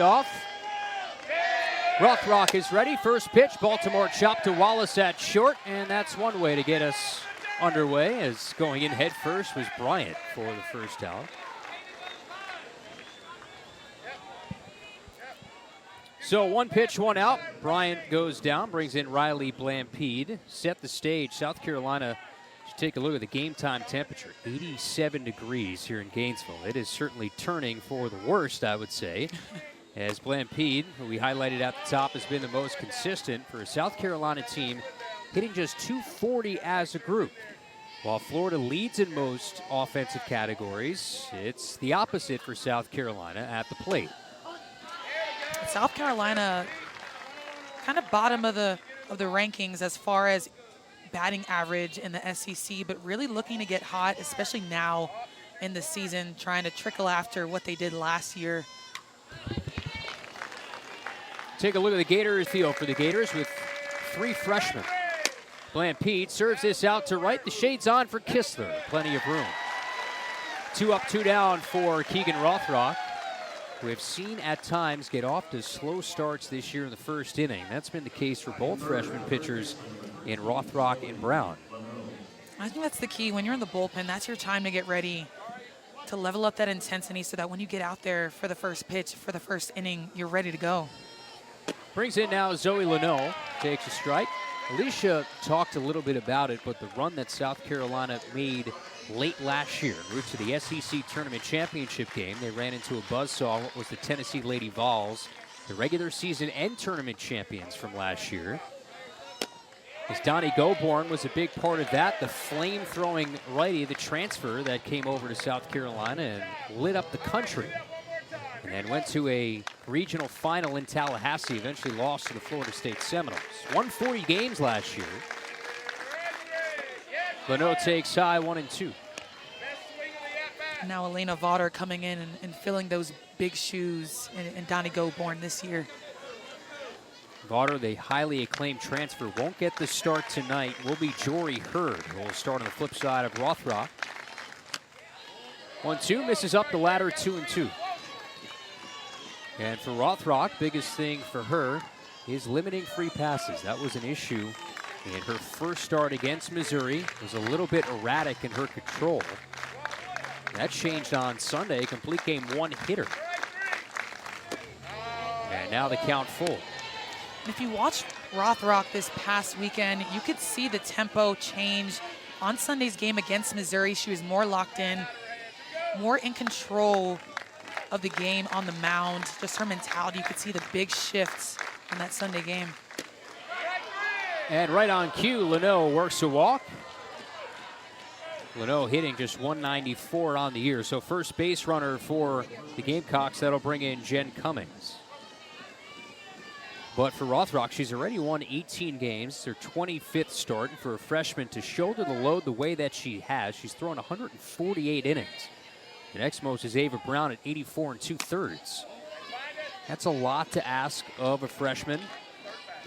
Off. Rothrock is ready. First pitch, Baltimore chopped to Wallace at short, and that's one way to get us underway, as going in head first was Bryant for the first out. So one pitch, one out. Bryant goes down, brings in Riley Blampede. Set the stage. South Carolina, should take a look at the game time temperature. 87 degrees here in Gainesville. It is certainly turning for the worst, I would say. As Blampede, who we highlighted at the top, has been the most consistent for a South Carolina team, hitting just .240 as a group. While Florida leads in most offensive categories, it's the opposite for South Carolina at the plate. South Carolina kind of bottom of the rankings as far as batting average in the SEC, but really looking to get hot, especially now in the season, trying to trickle after what they did last year. Take a look at the Gators field for the Gators with three freshmen. Blampede serves this out to right. The shade's on for Kistler. Plenty of room. 2 up, 2 down for Keegan Rothrock, who have seen at times get off to slow starts this year in the first inning. That's been the case for both freshman pitchers in Rothrock and Brown. I think that's the key. When you're in the bullpen, that's your time to get ready to level up that intensity so that when you get out there for the first pitch, for the first inning, you're ready to go. Brings in now Zoe Leno, takes a strike. Alicia talked a little bit about it, but the run that South Carolina made late last year, en route to the SEC Tournament Championship game, they ran into a buzzsaw. What was the Tennessee Lady Vols, the regular season and tournament champions from last year. As Donnie Goborn was a big part of that, the flame-throwing righty, the transfer that came over to South Carolina and lit up the country. And then went to a regional final in Tallahassee, eventually lost to the Florida State Seminoles. Won 40 games last year. Leno takes high, 1-2. Now Elena Vaughter coming in and filling those big shoes in Donnie Goborn this year. Vaughter, the highly acclaimed transfer, won't get the start tonight. Will be Jory Hurd, who will start on the flip side of Rothrock. 1-2, misses up the ladder, 2-2. And for Rothrock, biggest thing for her is limiting free passes. That was an issue in her first start against Missouri. It was a little bit erratic in her control. That changed on Sunday, complete game one hitter. And now the count full. If you watched Rothrock this past weekend, you could see the tempo change. On Sunday's game against Missouri, she was more locked in, more in control of the game on the mound. Just her mentality, you could see the big shifts in that Sunday game. And right on cue, Leno works a walk. Leno hitting just 194 on the year. So first base runner for the Gamecocks, that'll bring in Jen Cummings. But for Rothrock, she's already won 18 games. It's her 25th start. And for a freshman to shoulder the load the way that she has, she's thrown 148 innings. The next most is Ava Brown at 84 2/3. That's a lot to ask of a freshman.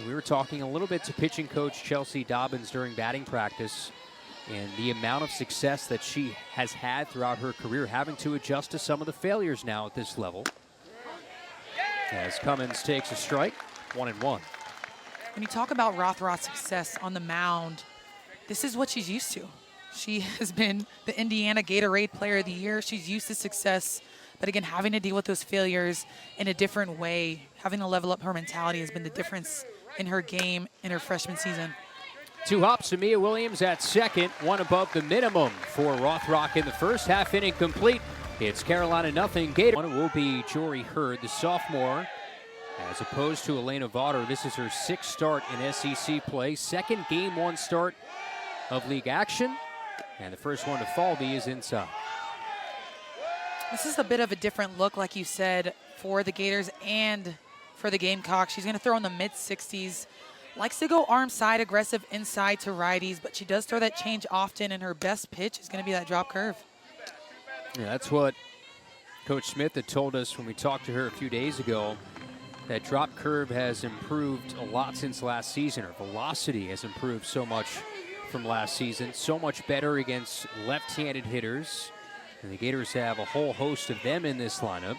We were talking a little bit to pitching coach Chelsea Dobbins during batting practice, and the amount of success that she has had throughout her career, having to adjust to some of the failures now at this level. As Cummins takes a strike, 1-1. When you talk about Rothrock's success on the mound, this is what she's used to. She has been the Indiana Gatorade Player of the Year. She's used to success, but again, having to deal with those failures in a different way, having to level up her mentality has been the difference in her game in her freshman season. 2 hops to Mia Williams at second, 1 above the minimum for Rothrock in the first half inning complete. It's Carolina 0, Gator. One will be Jory Hurd, the sophomore, as opposed to Elena Vaughter. This is her 6th start in SEC play, second game 1 start of league action. And the first one to Falvey is inside. This is a bit of a different look, like you said, for the Gators and for the Gamecocks. She's going to throw in the mid-60s. Likes to go arm side, aggressive inside to righties, but she does throw that change often, and her best pitch is going to be that drop curve. Yeah, that's what Coach Smith had told us when we talked to her a few days ago. That drop curve has improved a lot since last season. Her velocity has improved so much from last season. So much better against left-handed hitters. And the Gators have a whole host of them in this lineup.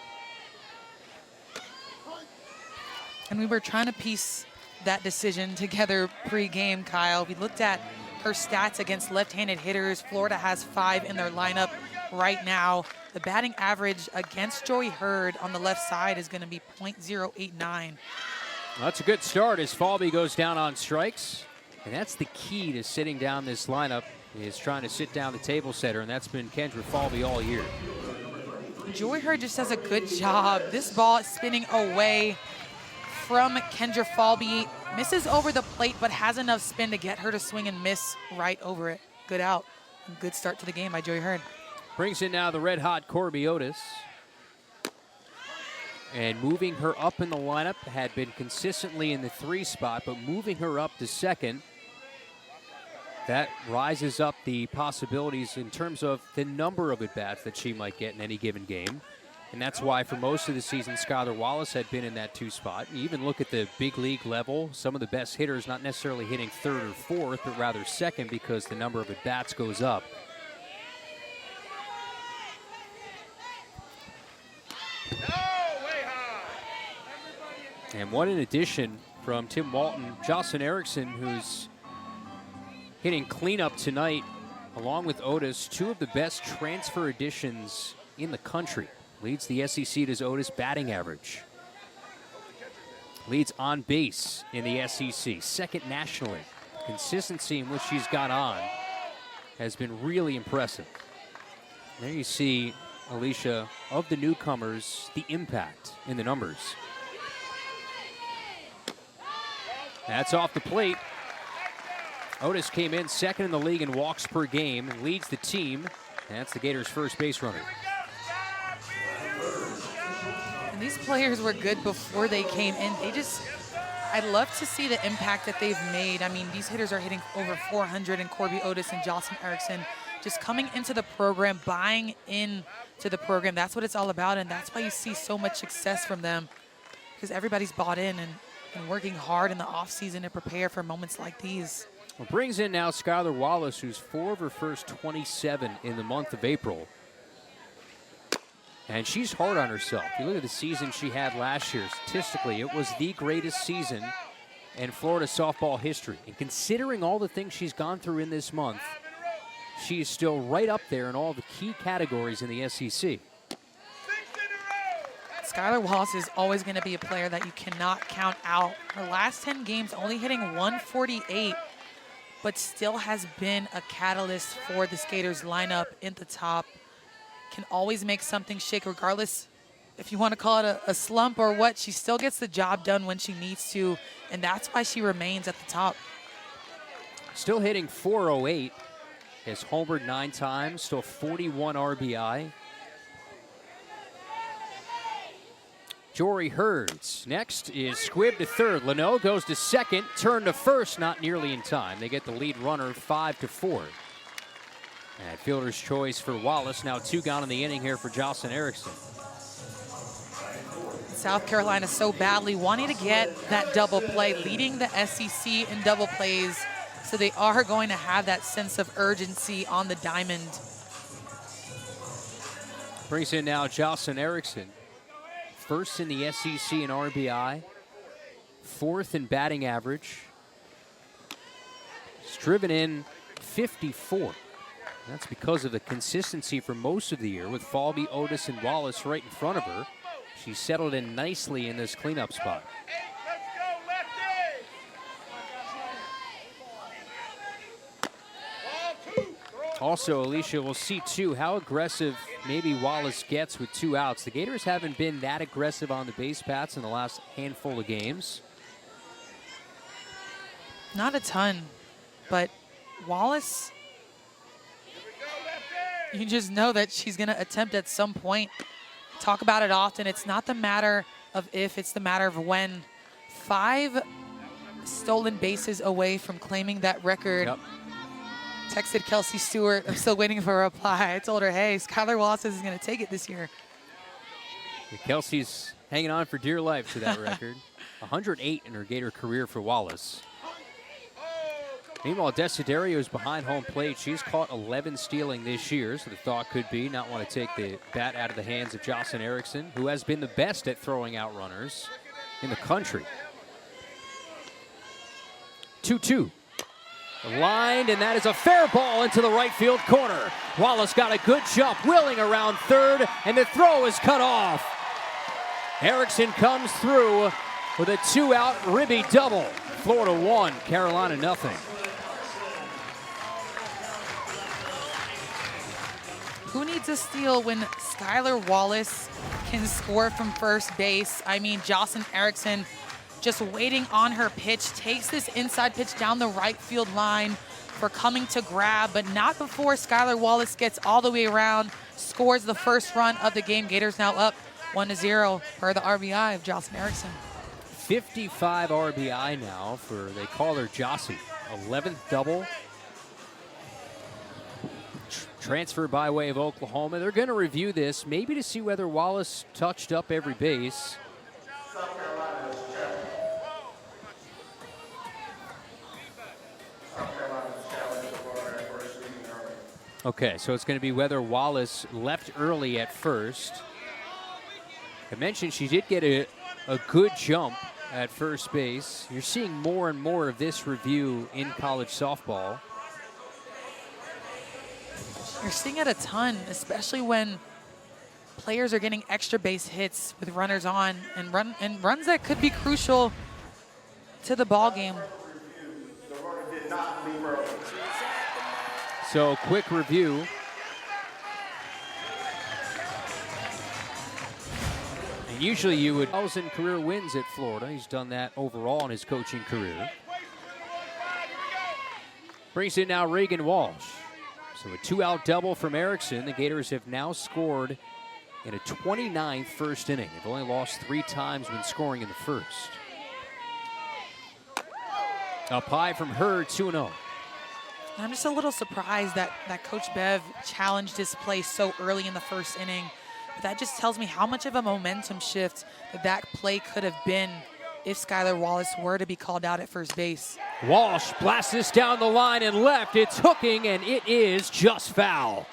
And we were trying to piece that decision together pre-game, Kyle. We looked at her stats against left-handed hitters. Florida has 5 in their lineup right now. The batting average against Joey Hurd on the left side is going to be .089. Well, that's a good start as Falby goes down on strikes. And that's the key to sitting down this lineup, is trying to sit down the table setter, and that's been Kendra Falby all year. Joey Hurd just does a good job. This ball is spinning away from Kendra Falby. Misses over the plate, but has enough spin to get her to swing and miss right over it. Good out. And good start to the game by Joey Hurd. Brings in now the red-hot Corby Otis. And moving her up in the lineup, had been consistently in the 3 spot, but moving her up to second, that rises up the possibilities in terms of the number of at-bats that she might get in any given game. And that's why for most of the season, Skylar Wallace had been in that 2 spot. You even look at the big league level, some of the best hitters not necessarily hitting 3rd or 4th, but rather 2nd, because the number of at-bats goes up. And what an addition from Tim Walton. Jocelyn Erickson, who's hitting cleanup tonight, along with Otis, 2 of the best transfer additions in the country. Leads the SEC to Otis batting average. Leads on base in the SEC, 2nd nationally. Consistency in which she's got on has been really impressive. There you see, Alicia, of the newcomers, the impact in the numbers. That's off the plate. Otis came in 2nd in the league in walks per game, leads the team. That's the Gators' first base runner. And these players were good before they came in. I'd love to see the impact that they've made. I mean, these hitters are hitting over 400 in Corby Otis and Jocelyn Erickson. Just coming into the program, buying into the program. That's what it's all about, and that's why you see so much success from them, because everybody's bought in and working hard in the offseason to prepare for moments like these. Well, brings in now Skylar Wallace, who's 4 of her first 27 in the month of April. And she's hard on herself. You look at the season she had last year. Statistically, it was the greatest season in Florida softball history. And considering all the things she's gone through in this month, she is still right up there in all the key categories in the SEC. Skylar Wallace is always going to be a player that you cannot count out. Her last 10 games only hitting 148, but still has been a catalyst for the Skaters lineup in the top. Can always make something shake, regardless if you want to call it a slump or what. She still gets the job done when she needs to, and that's why she remains at the top. Still hitting .408, has homered 9 times, still 41 RBI. Jory Hurds next is Squibb to 3rd. Leno goes to 2nd, turn to 1st, not nearly in time. They get the lead runner 5-4. And fielder's choice for Wallace. Now 2 gone in the inning here for Jocelyn Erickson. South Carolina so badly wanting to get that double play, leading the SEC in double plays. So they are going to have that sense of urgency on the diamond. Brings in now Jocelyn Erickson. 1st in the SEC in RBI, 4th in batting average. She's driven in 54. That's because of the consistency for most of the year with Falby, Otis, and Wallace right in front of her. She's settled in nicely in this cleanup spot. Also, Alicia, we'll see, too, how aggressive maybe Wallace gets with 2 outs. The Gators haven't been that aggressive on the base paths in the last handful of games. Not a ton, but Wallace, you just know that she's going to attempt at some point. Talk about it often. It's not the matter of if, it's the matter of when. 5 stolen bases away from claiming that record. Yep. Texted Kelsey Stewart, I'm still waiting for a reply. I told her, hey, Skylar Wallace is going to take it this year. Kelsey's hanging on for dear life to that record. 108 in her Gator career for Wallace. Meanwhile, Desiderio is behind home plate. She's caught 11 stealing this year, so the thought could be not want to take the bat out of the hands of Jocelyn Erickson, who has been the best at throwing out runners in the country. 2-2. Lined, and that is a fair ball into the right field corner. Wallace got a good jump, wheeling around third, and the throw is cut off. Erickson comes through with a 2-out Ribby double. Florida 1, Carolina nothing. Who needs a steal when Skylar Wallace can score from first base? I mean, Jocelyn Erickson just waiting on her pitch, takes this inside pitch down the right field line for coming to grab, but not before Skylar Wallace gets all the way around, scores the first run of the game. Gators now up 1-0 per the RBI of Jocelyn Erickson. 55 RBI now for, they call her Jossie, 11th double. Transfer by way of Oklahoma. They're going to review this, maybe to see whether Wallace touched up every base. Okay, so it's going to be whether Wallace left early at first. I mentioned she did get a good jump at first base. You're seeing more and more of this review in college softball. You're seeing it a ton, especially when players are getting extra base hits with runners on and runs that could be crucial to the ball game. So quick review. And usually you would 1,000 career wins at Florida. He's done that overall in his coaching career. Brings in now Reagan Walsh. So a 2-out double from Erickson. The Gators have now scored in a 29th first inning. They've only lost 3 times when scoring in the first. Up high from Hurd, 2-0. I'm just a little surprised that Coach Bev challenged his play so early in the first inning. But that just tells me how much of a momentum shift that play could have been if Skylar Wallace were to be called out at first base. Walsh blasts this down the line and left. It's hooking, and it is just foul.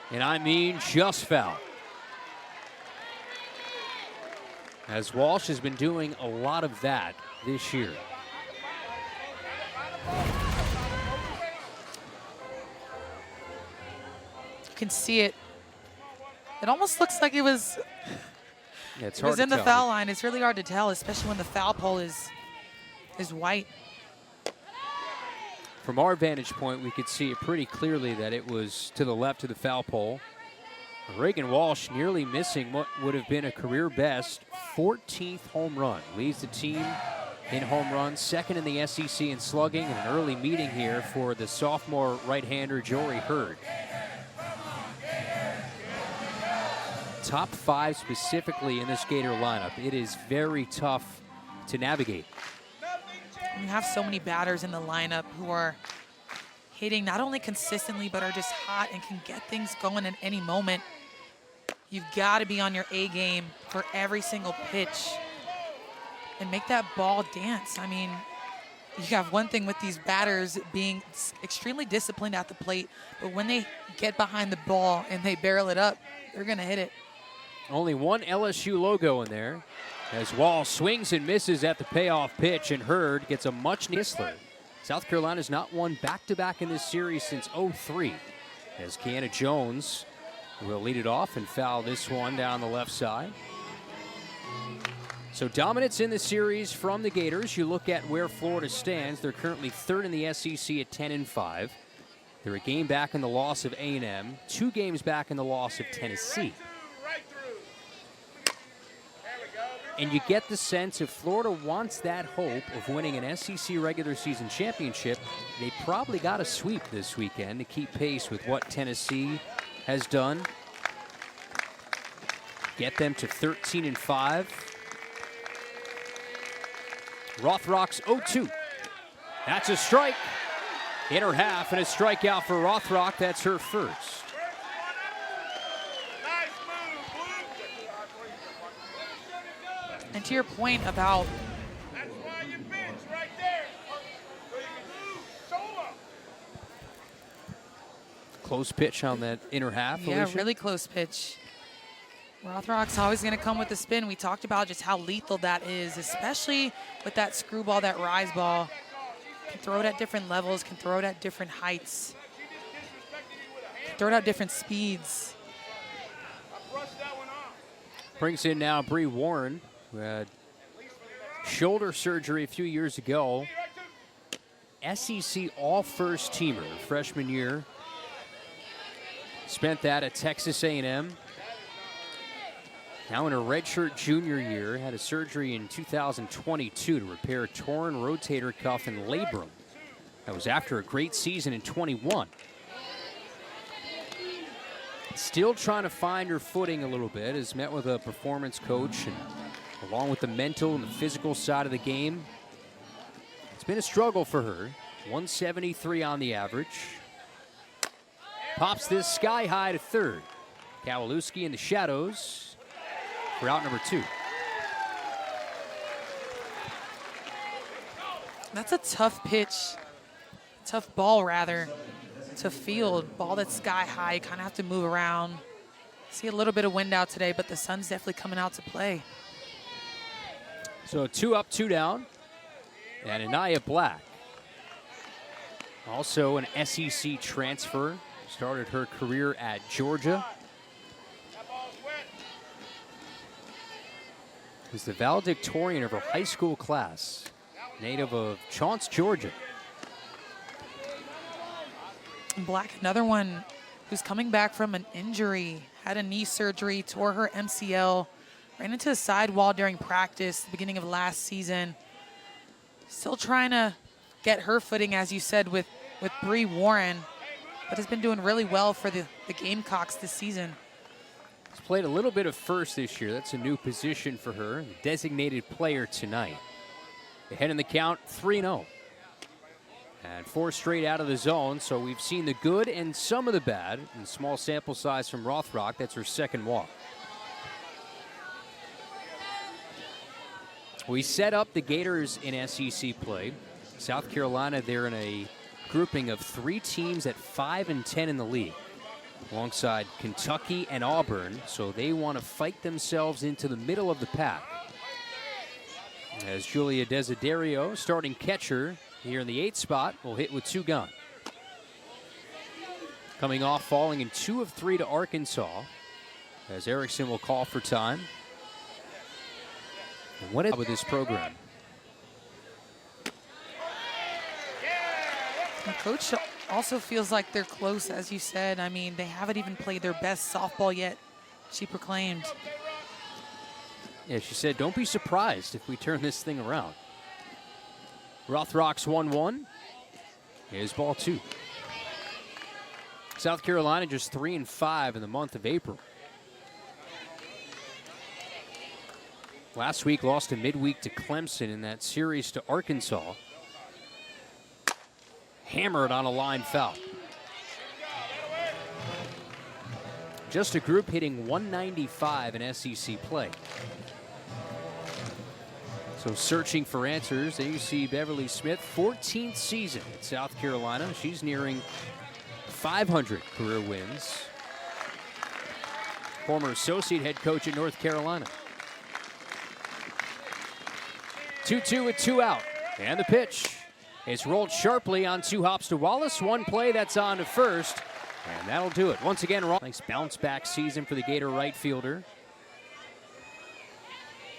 And I mean just foul. As Walsh has been doing a lot of that this year. You can see it. It almost looks like it was, Yeah, it's it was hard in to the tell. foul line. It's really hard to tell, especially when the foul pole is white. From our vantage point, we could see it pretty clearly that it was to the left of the foul pole. Reagan Walsh nearly missing what would have been a career best 14th home run. Leads the team in home runs, second in the SEC in slugging, and an early meeting here for the sophomore right-hander Jory Hurd. Top 5 specifically in this Gator lineup. It is very tough to navigate. You have so many batters in the lineup who are hitting not only consistently, but are just hot and can get things going at any moment. You've got to be on your A game for every single pitch and make that ball dance. I mean, you have one thing with these batters being extremely disciplined at the plate, but when they get behind the ball and they barrel it up, they're going to hit it. Only one LSU logo in there as Wall swings and misses at the payoff pitch, and Hurd gets a much Whistler. South Carolina's not won back-to-back in this series since '03, as Kiana Jones will lead it off and foul this one down the left side. So dominance in the series from the Gators. You look at where Florida stands. They're currently 3rd in the SEC at 10-5. They're a game back in the loss of A&M, 2 games back in the loss of Tennessee. And you get the sense if Florida wants that hope of winning an SEC regular season championship, they probably got to sweep this weekend to keep pace with what Tennessee has done. Get them to 13-5. Rothrock's 0-2. That's a strike. Inner half and a strikeout for Rothrock. That's her first. And to your point about Close pitch on that inner half, yeah, Alicia. really close pitch. Rothrock's always going to come with the spin. We talked about just how lethal that is, especially with that screwball, that rise ball. Can throw it at different levels, can throw it at different heights, can throw it at different speeds. Brings in now Bree Warren, who had shoulder surgery a few years ago. SEC all-first teamer freshman year. Spent that at Texas A&M. Now in her redshirt junior year, had a surgery in 2022 to repair a torn rotator cuff and labrum. That was after a great season in 21. Still trying to find her footing a little bit. Has met with a performance coach, and along with the mental and the physical side of the game, it's been a struggle for her. 173 on the average. Pops this sky high to third. Kowalewski in the shadows for out number 2. That's a tough pitch, tough ball rather, to field. Ball that's sky high, you kind of have to move around. See a little bit of wind out today, but the sun's definitely coming out to play. So 2 up, 2 down. And Anaya Black, also an SEC transfer, started her career at Georgia. Was the valedictorian of her high school class, native of Chauncey, Georgia. Black, another one who's coming back from an injury, had a knee surgery, tore her MCL, ran into a sidewall during practice at the beginning of last season. Still trying to get her footing, as you said, with Bree Warren, but has been doing really well for the Gamecocks this season. She's played a little bit of first this year. That's a new position for her. The designated player tonight. Ahead in the count, 3-0. And 4 straight out of the zone, so we've seen the good and some of the bad. In small sample size from Rothrock, that's her second walk. We set up the Gators in SEC play. South Carolina, they're in a grouping of 3 teams at 5 and 10 in the league, alongside Kentucky and Auburn, so they want to fight themselves into the middle of the pack. As Julia Desiderio, starting catcher here in the 8th spot, will hit with 2 gone. Coming off falling in 2 of 3 to Arkansas, as Erickson will call for time. And what is with this program? And Coach also feels like they're close, as you said. I mean, they haven't even played their best softball yet, she proclaimed. Yeah, she said, don't be surprised if we turn this thing around. Rothrock's 1-1. Here's ball 2. South Carolina just 3-5 in the month of April. Last week lost a midweek to Clemson in that series to Arkansas. Hammered on a line foul. Just a group hitting 195 in SEC play. So searching for answers, there you see Beverly Smith, 14th season at South Carolina. She's nearing 500 career wins. Former associate head coach at North Carolina. 2-2 with 2 out. And the pitch. It's rolled sharply on 2 hops to Wallace. 1 play, that's on to first. And that'll do it. Once again, nice bounce back season for the Gator right fielder.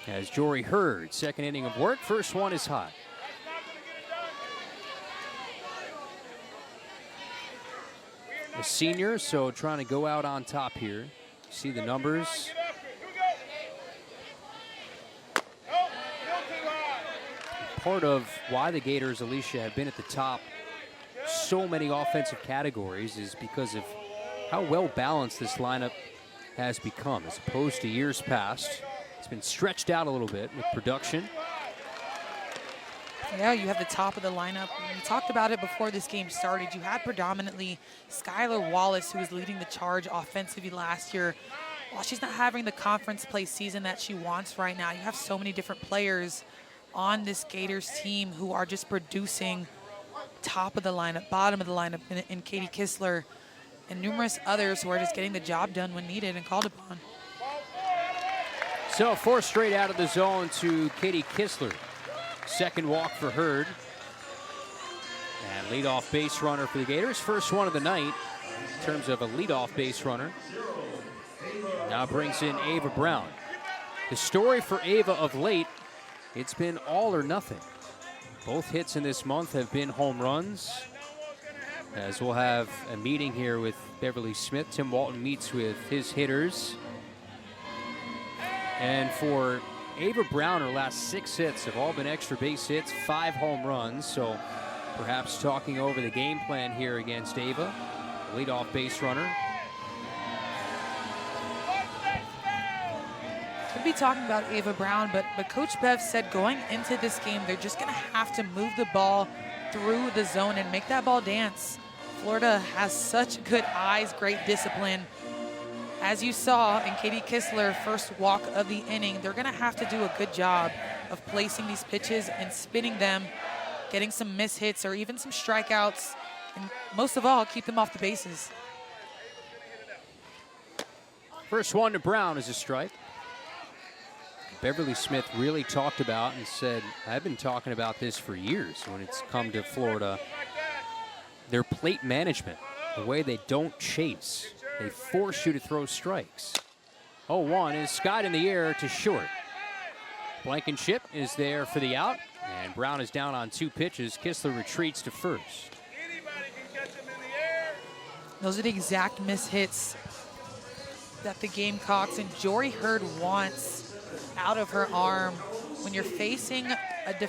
As Jory Hurd, 2nd inning of work. First one is high. A senior, so trying to go out on top here. See the numbers. Part of why the Gators, Alicia, have been at the top so many offensive categories is because of how well balanced this lineup has become as opposed to years past. It's been stretched out a little bit with production. Yeah, you have the top of the lineup. We talked about it before this game started. You had predominantly Skylar Wallace, who was leading the charge offensively last year. While she's not having the conference play season that she wants right now, you have so many different players on this Gators team who are just producing top of the lineup, bottom of the lineup in Katie Kistler, and numerous others who are just getting the job done when needed and called upon. So 4 straight out of the zone to Katie Kistler. Second walk for Hurd. And leadoff base runner for the Gators. First one of the night in terms of a leadoff base runner. Now brings in Ava Brown. The story for Ava of late, it's been all or nothing. Both hits in this month have been home runs. As we'll have a meeting here with Beverly Smith. Tim Walton meets with his hitters. And for Ava Brown, her last 6 hits have all been extra base hits, 5 home runs. So perhaps talking over the game plan here against Ava. Leadoff base runner. Could be talking about Ava Brown, but Coach Bev said going into this game, they're just going to have to move the ball through the zone and make that ball dance. Florida has such good eyes, great discipline. As you saw in Katie Kistler, first walk of the inning, they're going to have to do a good job of placing these pitches and spinning them, getting some miss hits or even some strikeouts, and most of all, keep them off the bases. First one to Brown is a strike. Beverly Smith really talked about and said, I've been talking about this for years when it's come to Florida. Their plate management, the way they don't chase. They force you to throw strikes. 0-1 is skied in the air to short. Blankenship is there for the out, and Brown is down on 2 pitches. Kistler retreats to first. Those are the exact miss hits that the Gamecocks and Jory Hurd wants out of her arm. When you're facing an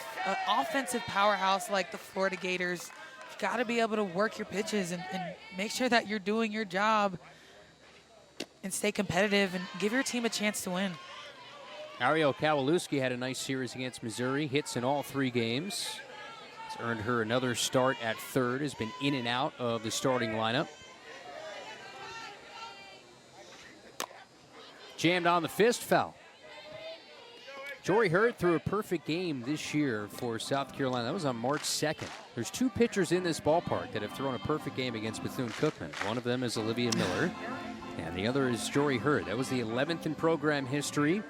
offensive powerhouse like the Florida Gators, you've got to be able to work your pitches and make sure that you're doing your job and stay competitive and give your team a chance to win. Ariel Kowalewski had a nice series against Missouri, hits in all 3 games. It's earned her another start at third, has been in and out of the starting lineup. Jammed on the fist, foul. Jory Hurd threw a perfect game this year for South Carolina. That was on March 2nd. There's 2 pitchers in this ballpark that have thrown a perfect game against Bethune-Cookman. One of them is Olivia Miller, and the other is Jory Hurd. That was the 11th in program history,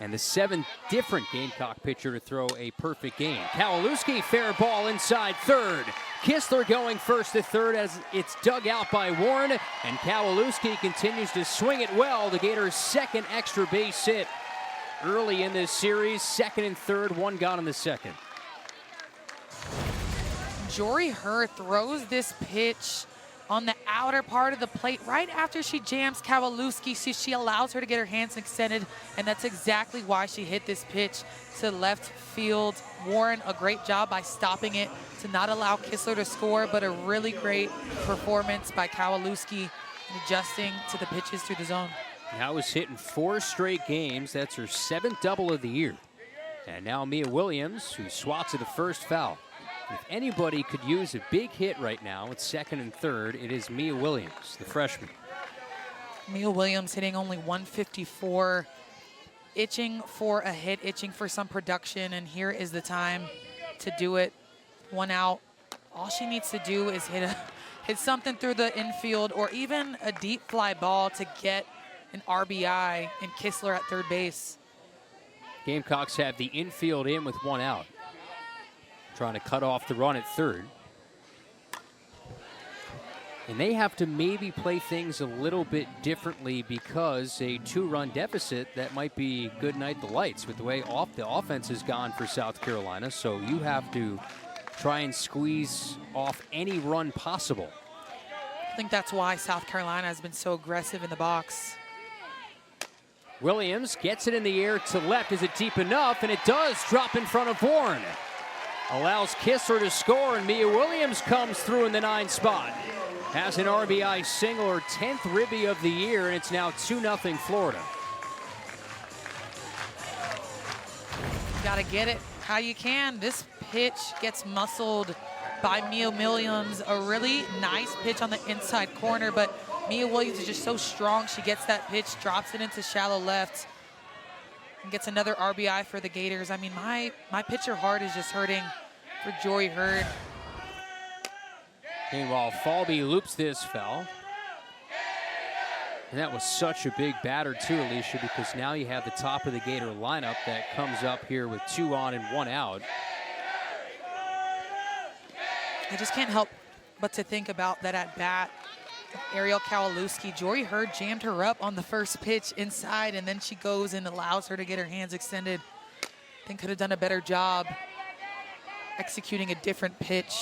and the 7th different Gamecock pitcher to throw a perfect game. Kowalewski, fair ball inside third. Kistler going first to third as it's dug out by Warren, and Kowalewski continues to swing it well. The Gators' second extra base hit early in this series. Second and third, 1 gone in the second. Jory Hurd throws this pitch on the outer part of the plate right after she jams Kowalewski. She allows her to get her hands extended, and that's exactly why she hit this pitch to left field. Warren, a great job by stopping it to not allow Kistler to score, but a really great performance by Kowalewski in adjusting to the pitches through the zone. Now is hitting 4 straight games. That's her 7th double of the year. And now Mia Williams, who swats at the first foul. If anybody could use a big hit right now at second and third, it is Mia Williams, the freshman. Mia Williams hitting only 154, itching for a hit, itching for some production, and here is the time to do it. 1 out. All she needs to do is hit something through the infield or even a deep fly ball to get an RBI and Kistler at third base. Gamecocks have the infield in with 1 out. Trying to cut off the run at third. And they have to maybe play things a little bit differently because a 2-run deficit, that might be good night the lights with the way the offense has gone for South Carolina. So you have to try and squeeze off any run possible. I think that's why South Carolina has been so aggressive in the box. Williams gets it in the air to left. Is it deep enough? And it does drop in front of Bourne. Allows Kistler to score, and Mia Williams comes through in the 9 spot. Has an RBI single, her 10th ribby of the year, and it's now 2-0 Florida. Got to get it how you can. This pitch gets muscled by Mia Williams. A really nice pitch on the inside corner, but Mia Williams is just so strong. She gets that pitch, drops it into shallow left, and gets another RBI for the Gators. I mean, my pitcher heart is just hurting for Jory Hurd. Meanwhile, Falby loops this foul. And that was such a big batter too, Alicia, because now you have the top of the Gator lineup that comes up here with 2 on and 1 out. I just can't help but to think about that at bat. Ariel Kowalewski, Jory Hurd jammed her up on the first pitch inside, and then she goes and allows her to get her hands extended. I think could have done a better job executing a different pitch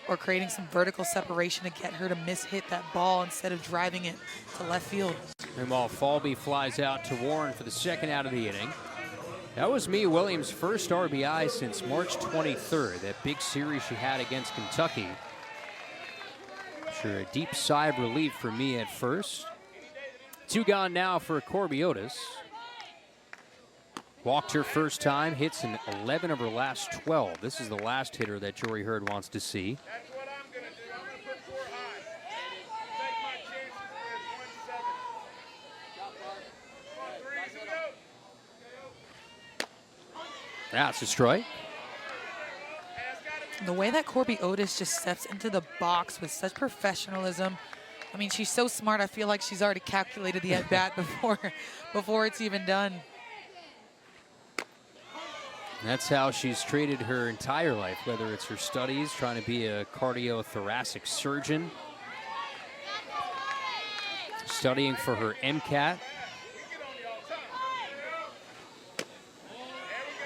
or creating some vertical separation to get her to miss-hit that ball instead of driving it to left field. Meanwhile, Falby flies out to Warren for the second out of the inning. That was Mia Williams' first RBI since March 23rd, that big series she had against Kentucky. Sure, a deep sigh of relief for Mia at first. 2 gone now for Corby Otis. Walked her first time, hits in 11 of her last 12. This is the last hitter that Jory Hurd wants to see. That's what I'm going to do. I'm going to put 4 high. Take my chances with 1-7. That's a strike. The way that Corby Otis just steps into the box with such professionalism. I mean, she's so smart. I feel like she's already calculated the at-bat before it's even done. That's how she's treated her entire life, whether it's her studies, trying to be a cardiothoracic surgeon, studying for her MCAT.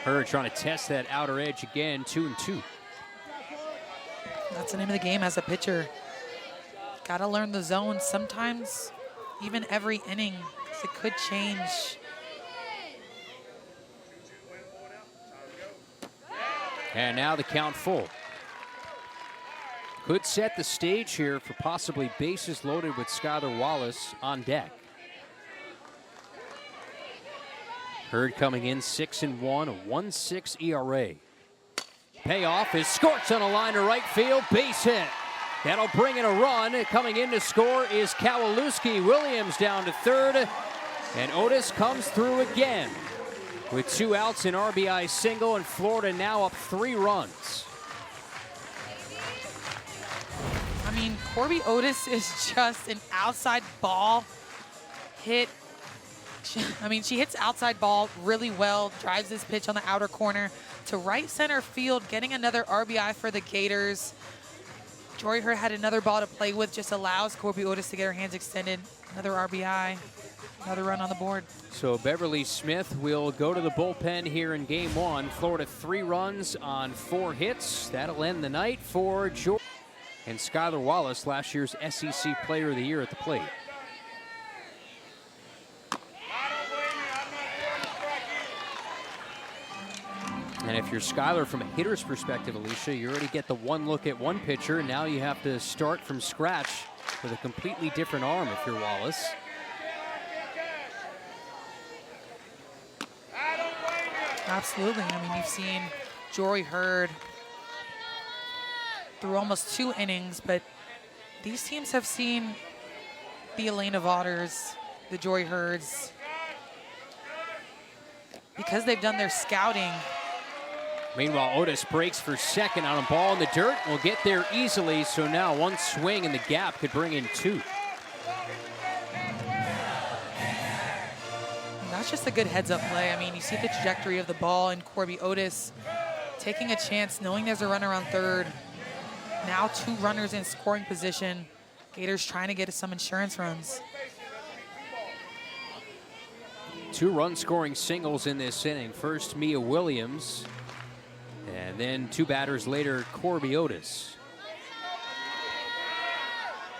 Her trying to test that outer edge again, 2-2. That's the name of the game as a pitcher. Gotta learn the zone. Sometimes even every inning, 'cause it could change. And now the count full. Could set the stage here for possibly bases loaded with Skylar Wallace on deck. Hurd coming in 6-1, a 1.6 ERA. Payoff is Scorch on a line to right field, base hit. That'll bring in a run. Coming in to score is Kowalewski. Williams down to third, and Otis comes through again. With 2 outs, an RBI single, and Florida now up 3 runs. I mean, Corby Otis is just an outside ball hit. She hits outside ball really well, drives this pitch on the outer corner to right center field, getting another RBI for the Gators. Jory Hurd had another ball to play with, just allows Corby Otis to get her hands extended. Another RBI, another run on the board. So Beverly Smith will go to the bullpen here in game 1. Florida 3 runs on 4 hits. That'll end the night for George. And Skylar Wallace, last year's SEC Player of the Year at the plate. And if you're Skylar from a hitter's perspective, Alicia, you already get the 1 look at 1 pitcher. Now you have to start from scratch with a completely different arm if you're Wallace. Absolutely. I mean, you've seen Jory Hurd through almost 2 innings, but these teams have seen the Elena Vaughters, the Jory Hurds, because they've done their scouting. Meanwhile, Otis breaks for second on a ball in the dirt. Will get there easily, so now 1 swing in the gap could bring in 2. That's just a good heads-up play. I mean, you see the trajectory of the ball, and Corby Otis taking a chance, knowing there's a runner on third. Now 2 runners in scoring position. Gators trying to get some insurance runs. 2 run-scoring singles in this inning. First, Mia Williams, and then 2 batters later, Corby Otis.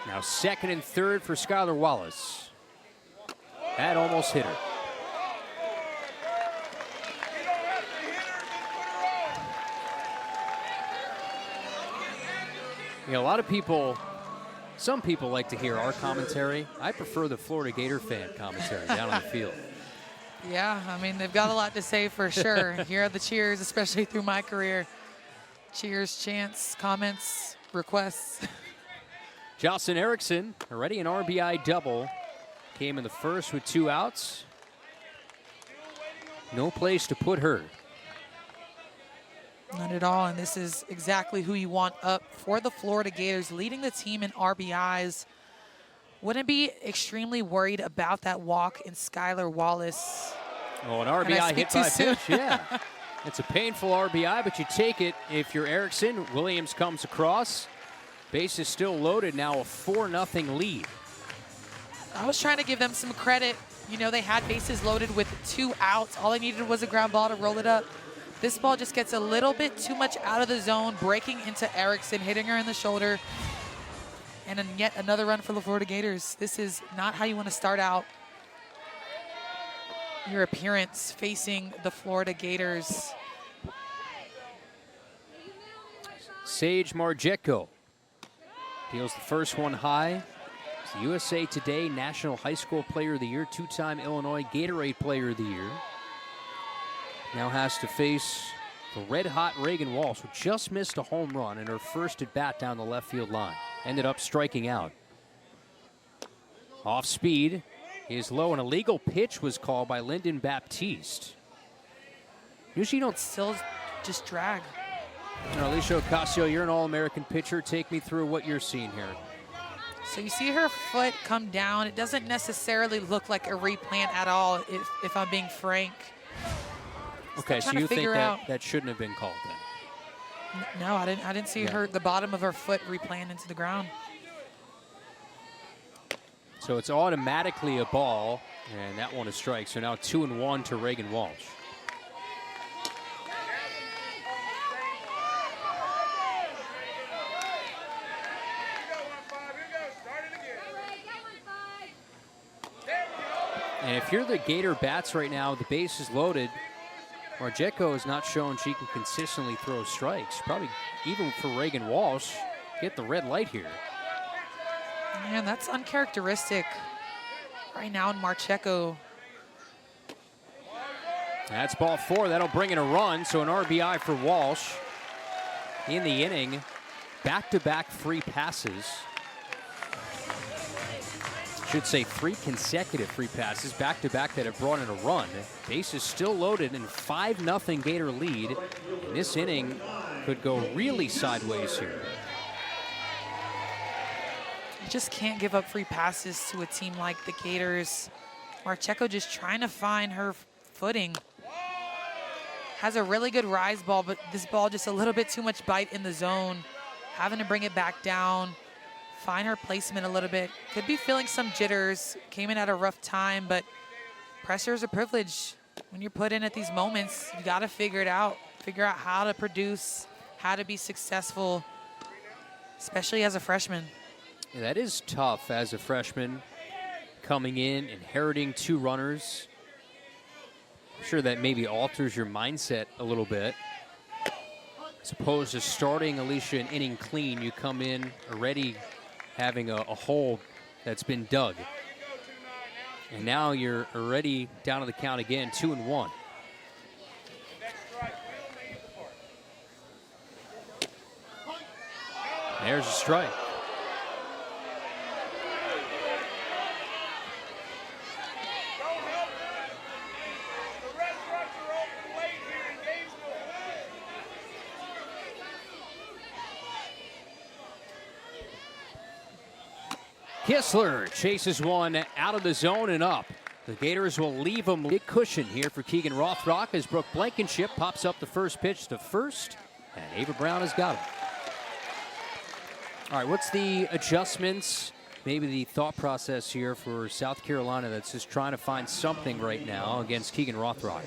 Now second and third for Skylar Wallace. That almost hit her. You know, a lot of people, some people like to hear our commentary. I prefer the Florida Gator fan commentary down on the field. Yeah, I mean, they've got a lot to say for sure. Here are the cheers, especially through my career. Cheers, chants, comments, requests. Jocelyn Erickson, already an RBI double. Came in the first with 2 outs. No place to put her. Not at all, and this is exactly who you want up for the Florida Gators, leading the team in RBIs Wouldn't be extremely worried about that walk in Skylar Wallace. Oh, an I RBI speak hit too by soon? pitch, yeah. It's a painful RBI, but you take it if you're Erickson. Williams comes across. Base is still loaded, now a 4-0 lead. I was trying to give them some credit. You know, they had bases loaded with 2 outs. All they needed was a ground ball to roll it up. This ball just gets a little bit too much out of the zone, breaking into Erickson, hitting her in the shoulder. And then yet another run for the Florida Gators. This is not how you want to start out your appearance facing the Florida Gators. Sage Marjeko deals the first one high. It's the USA Today National High School Player of the Year, 2-time Illinois Gatorade Player of the Year. Now has to face the red-hot Reagan Walsh, who just missed a home run in her first at-bat down the left field line. Ended up striking out. Off speed is low. An illegal pitch was called by Lyndon Baptiste. Usually you don't... Still just drag. Alicia Ocasio, you're an All-American pitcher. Take me through what you're seeing here. So you see her foot come down. It doesn't necessarily look like a replant at all, if I'm being frank. Okay, so you think that shouldn't have been called then? No, I didn't see her, the bottom of her foot replant into the ground. So it's automatically a ball, and that one is strike. So now 2-1 to Reagan Walsh. And if you're the Gator bats right now, the base is loaded. Marjeko has not shown she can consistently throw strikes. Probably even for Reagan Walsh, get the red light here. Man, that's uncharacteristic right now in Marjeko. That's ball 4. That'll bring in a run. So an RBI for Walsh in the inning. Back-to-back free passes. Should say 3 consecutive free passes back-to-back that have brought in a run. Base is still loaded and 5-0 Gator lead. And this inning could go really sideways here. You just can't give up free passes to a team like the Gators. Marjeko just trying to find her footing. Has a really good rise ball, but this ball just a little bit too much bite in the zone. Having to bring it back down. Find her placement a little bit. Could be feeling some jitters. Came in at a rough time, but pressure is a privilege. When you're put in at these moments, you got to figure it out. Figure out how to produce, how to be successful, especially as a freshman. Yeah, that is tough as a freshman. Coming in, inheriting 2 runners. I'm sure that maybe alters your mindset a little bit. As opposed to starting Alicia an inning clean, you come in already having a hole that's been dug. And now you're already down to the count again, 2-1. There's a strike. Kistler chases one out of the zone and up. The Gators will leave him big cushion here for Keegan Rothrock as Brooke Blankenship pops up the first pitch to first, and Ava Brown has got him. All right, what's the adjustments, maybe the thought process here for South Carolina that's just trying to find something right now against Keegan Rothrock?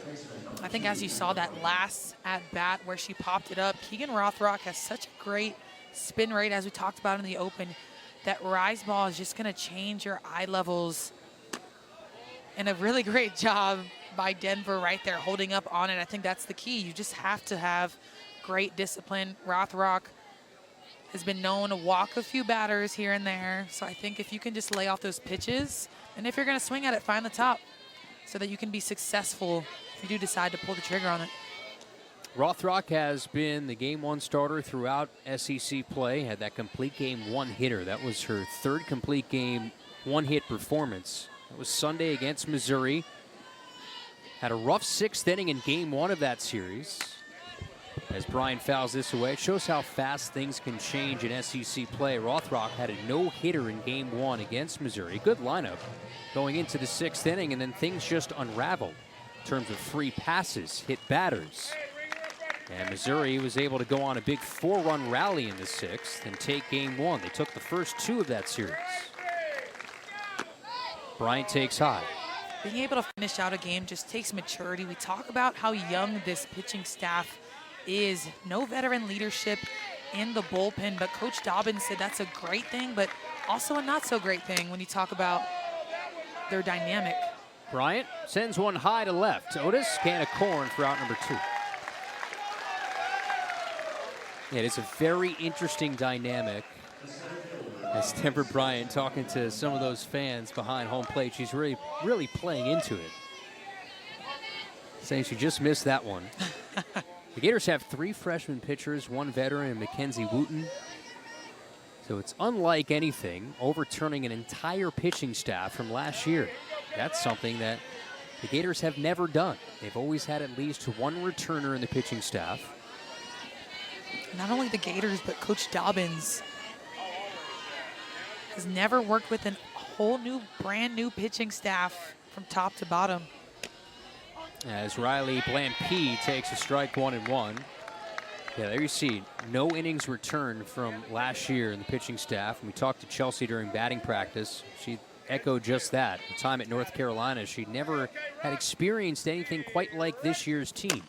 I think as you saw that last at-bat where she popped it up, Keegan Rothrock has such a great spin rate, as we talked about in the open. That rise ball is just going to change your eye levels. And a really great job by Denver right there, holding up on it. I think that's the key. You just have to have great discipline. Rothrock has been known to walk a few batters here and there. So I think if you can just lay off those pitches, and if you're going to swing at it, find the top so that you can be successful if you do decide to pull the trigger on it. Rothrock has been the Game 1 starter throughout SEC play, had that complete Game 1 hitter. That was her 3rd complete Game 1 hit performance. That was Sunday against Missouri. Had a rough 6th inning in Game 1 of that series. As Bryant fouls this away, it shows how fast things can change in SEC play. Rothrock had a no-hitter in Game 1 against Missouri. Good lineup going into the 6th inning, and then things just unraveled in terms of free passes, hit batters. And Missouri was able to go on a big 4-run rally in the 6th and take Game 1. They took the first 2 of that series. Bryant takes high. Being able to finish out a game just takes maturity. We talk about how young this pitching staff is. No veteran leadership in the bullpen, but Coach Dobbins said that's a great thing, but also a not so great thing when you talk about their dynamic. Bryant sends one high to left. Otis, can of corn for out number 2. Yeah, it's a very interesting dynamic. As Denver Bryant talking to some of those fans behind home plate, she's really playing into it. Saying she just missed that one. The Gators have 3 freshman pitchers, 1 veteran, and Mackenzie Wooten. So it's unlike anything, overturning an entire pitching staff from last year. That's something that the Gators have never done. They've always had at least 1 returner in the pitching staff. Not only the Gators, but Coach Dobbins has never worked with a whole brand new pitching staff from top to bottom. As Riley Blampede takes a strike 1-1. Yeah, there you see no innings returned from last year in the pitching staff. And we talked to Chelsea during batting practice. She echoed just that. The time at North Carolina, she never had experienced anything quite like this year's team.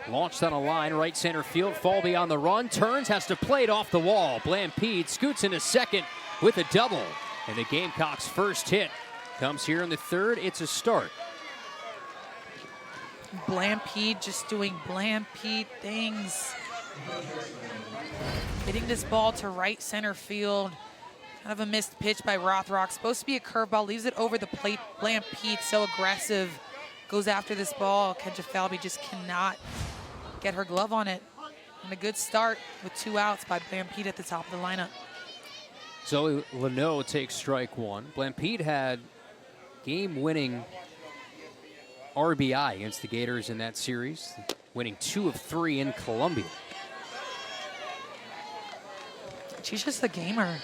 Launched on a line, right center field. Falby on the run, turns, has to play it off the wall. Blampede scoots into second with a double. And the Gamecocks' first hit comes here in the 3rd. It's a start. Blampede just doing Blampede things. Hitting this ball to right center field. Kind of a missed pitch by Rothrock. Supposed to be a curveball, leaves it over the plate. Blampede so aggressive. Goes after this ball. Kendra Falby just cannot get her glove on it. And a good start with 2 outs by Blampede at the top of the lineup. Zoe Leno takes strike 1. Blampede had game-winning RBI against the Gators in that series, winning 2 of 3 in Columbia. She's just a gamer.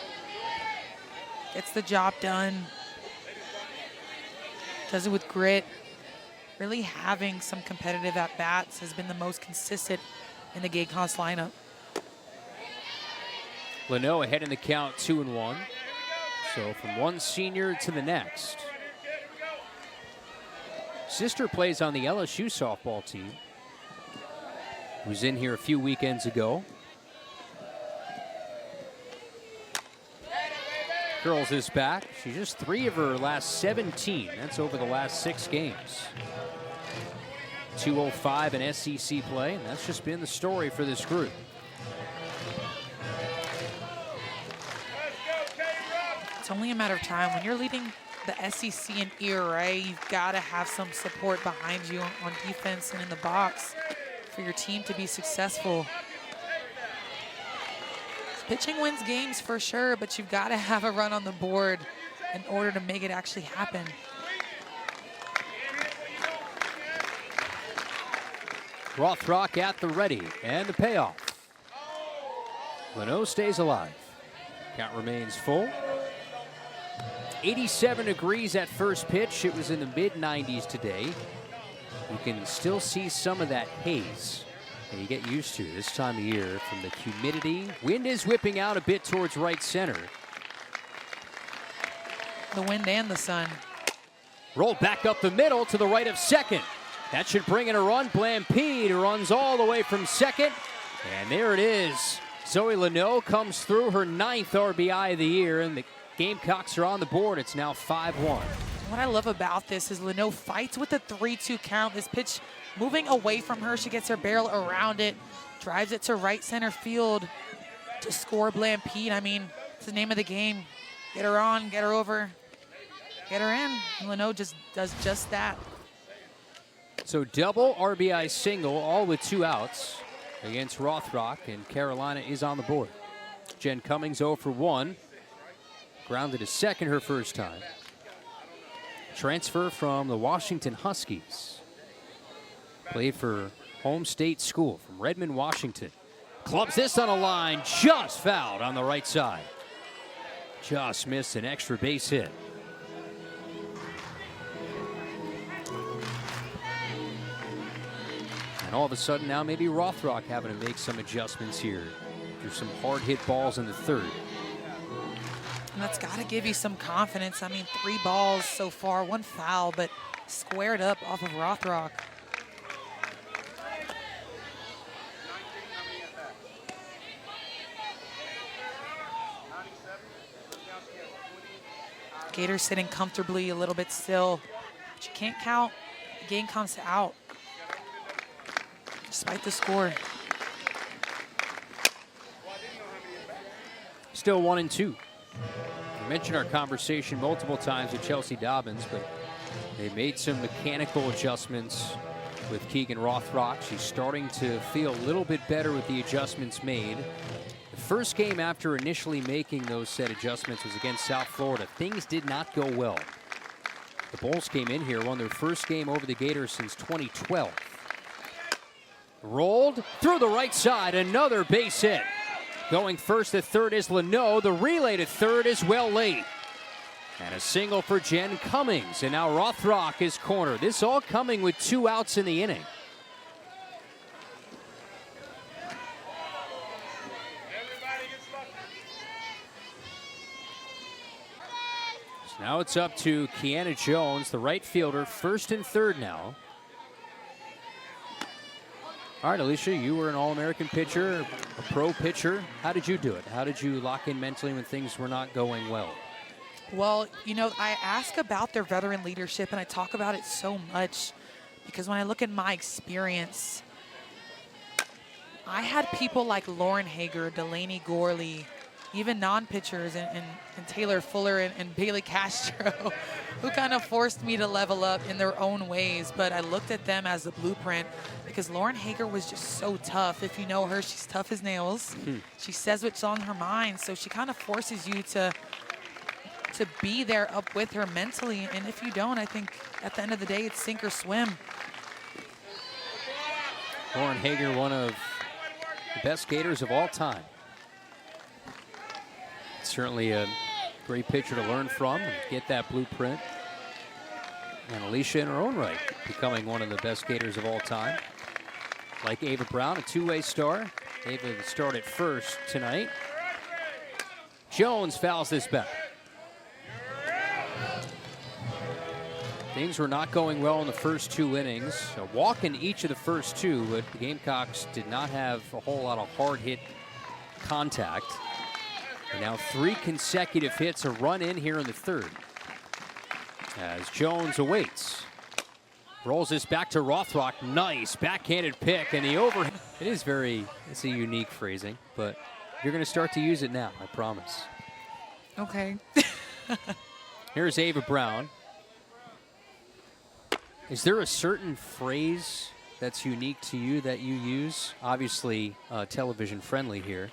Gets the job done. Does it with grit. Really having some competitive at-bats has been the most consistent in the Gamecocks lineup. Leno ahead in the count, 2-1. So from one senior to the next. Sister plays on the LSU softball team. Was in here a few weekends ago. Girls is back. She's just 3 of her last 17. That's over the last 6 games. 205 in SEC play, and that's just been the story for this group. It's only a matter of time. When you're leading the SEC in ERA, you've got to have some support behind you on defense and in the box for your team to be successful. Pitching wins games for sure, but you've got to have a run on the board in order to make it actually happen. Rothrock at the ready, and the payoff. Leno stays alive. Count remains full. 87 degrees at first pitch. It was in the mid-90s today. You can still see some of that haze that you get used to this time of year from the humidity. Wind is whipping out a bit towards right center. The wind and the sun. Roll back up the middle to the right of second. That should bring in a run. Blampede runs all the way from second. And there it is. Zoe Leno comes through her 9th RBI of the year, and the Gamecocks are on the board. It's now 5-1. What I love about this is Leno fights with the 3-2 count. This pitch moving away from her. She gets her barrel around it, drives it to right center field to score Blampede. I mean, it's the name of the game. Get her on, get her over, get her in. And Leno just does just that. So double RBI single, all with 2 outs against Rothrock, and Carolina is on the board. Jen Cummings 0 for 1. Grounded to second her first time. Transfer from the Washington Huskies. Played for home state school from Redmond, Washington. Clubs this on a line, just fouled on the right side. Just missed an extra base hit. And all of a sudden now maybe Rothrock having to make some adjustments here. There's some hard hit balls in the third. And that's got to give you some confidence. I mean, 3 balls so far, 1 foul, but squared up off of Rothrock. Gators sitting comfortably a little bit still, but you can't count. The game comes out despite the score. Still 1-2. I mentioned our conversation multiple times with Chelsea Dobbins, but they made some mechanical adjustments with Keegan Rothrock. She's starting to feel a little bit better with the adjustments made. The first game after initially making those set adjustments was against South Florida. Things did not go well. The Bulls came in here, won their first game over the Gators since 2012. Rolled through the right side, another base hit. Going first to third is Leno. The relay to third is well late. And a single for Jen Cummings. And now Rothrock is cornered. This all coming with 2 outs in the inning. So now it's up to Kiana Jones, the right fielder, first and third now. All right, Alicia, you were an All-American pitcher, a pro pitcher. How did you do it? How did you lock in mentally when things were not going well? Well, you know, I ask about their veteran leadership, and I talk about it so much because when I look at my experience, I had people like Lauren Hager, Delaney Gorley, even non-pitchers, and Taylor Fuller and Bailey Castro, who kind of forced me to level up in their own ways. But I looked at them as the blueprint because Lauren Hager was just so tough. If you know her, she's tough as nails. She says what's on her mind, so she kind of forces you to be there up with her mentally. And if you don't, I think at the end of the day, it's sink or swim. Lauren Hager, one of the best Gators of all time. Certainly a great pitcher to learn from and get that blueprint. And Alicia in her own right, becoming one of the best Gators of all time. Like Ava Brown, a two-way star. Ava started first tonight. Jones fouls this back. Things were not going well in the first 2 innings. A walk in each of the first 2, but the Gamecocks did not have a whole lot of hard hit contact. And now 3 consecutive hits, a run in here in the third. As Jones awaits. Rolls this back to Rothrock. Nice backhanded pick, and the overhand. It is it's a unique phrasing, but you're going to start to use it now, I promise. Okay. Here's Ava Brown. Is there a certain phrase that's unique to you that you use? Obviously, television friendly here.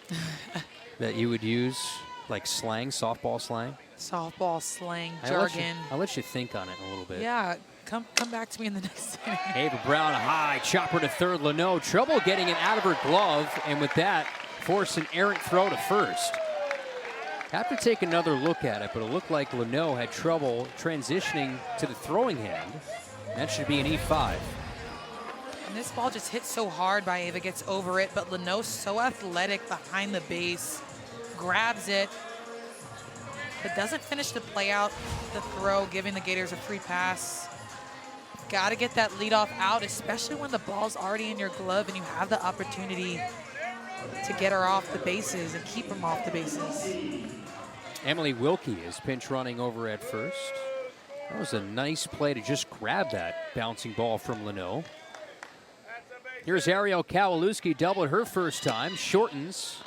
That you would use, like slang, softball slang? Softball slang, jargon. I'll let you think on it a little bit. Yeah, come back to me in the next inning. Ava Brown high, chopper to third. Leno, trouble getting it out of her glove, and with that, force an errant throw to first. Have to take another look at it, but it looked like Leno had trouble transitioning to the throwing hand. That should be an E5. And this ball just hit so hard by Ava, gets over it, but Leno's so athletic behind the base, grabs it, but doesn't finish the play out, the throw, giving the Gators a free pass. Got to get that leadoff out, especially when the ball's already in your glove and you have the opportunity to get her off the bases and keep them off the bases. Emily Wilkie is pinch running over at first. That was a nice play to just grab that bouncing ball from Leno. Here's Ariel Kowalewski, doubled her first time, shortens,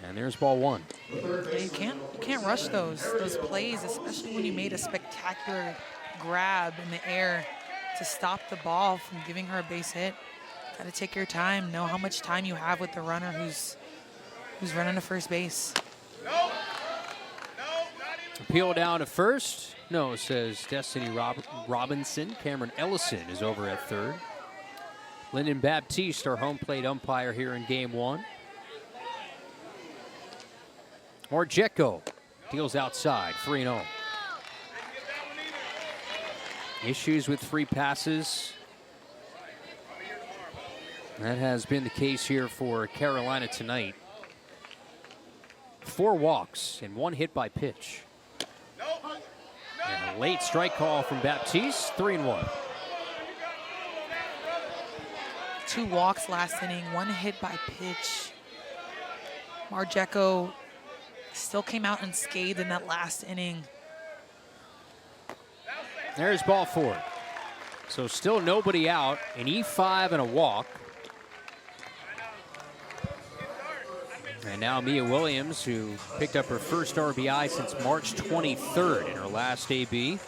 and there's ball 1. Yeah, you can't rush those plays, especially when you made a spectacular grab in the air to stop the ball from giving her a base hit. Got to take your time, know how much time you have with the runner who's running to first base. Appeal down to first. No, says Destiny Robinson. Cameron Ellison is over at third. Lyndon Baptiste, our home plate umpire here in game one. Marjeko deals outside, 3-0. Issues with free passes. That has been the case here for Carolina tonight. 4 walks and 1 hit by pitch. And a late strike call from Baptiste, 3-1. 2 walks last inning, 1 hit by pitch. Marjeko still came out unscathed in that last inning. There's ball 4. So still nobody out, an E5 and a walk. And now Mia Williams, who picked up her first RBI since March 23rd in her last AB.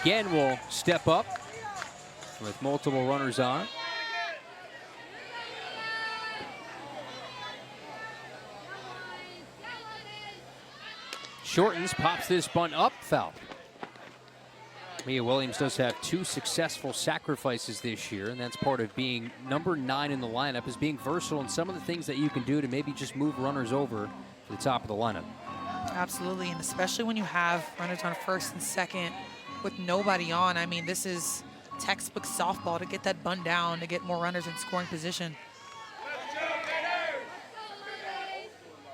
Again, will step up with multiple runners on. Shortens, pops this bunt up, foul. Mia Williams does have 2 successful sacrifices this year, and that's part of being number 9 in the lineup, is being versatile in some of the things that you can do to maybe just move runners over to the top of the lineup. Absolutely, and especially when you have runners on first and second with nobody on. I mean, this is textbook softball to get that bunt down, to get more runners in scoring position.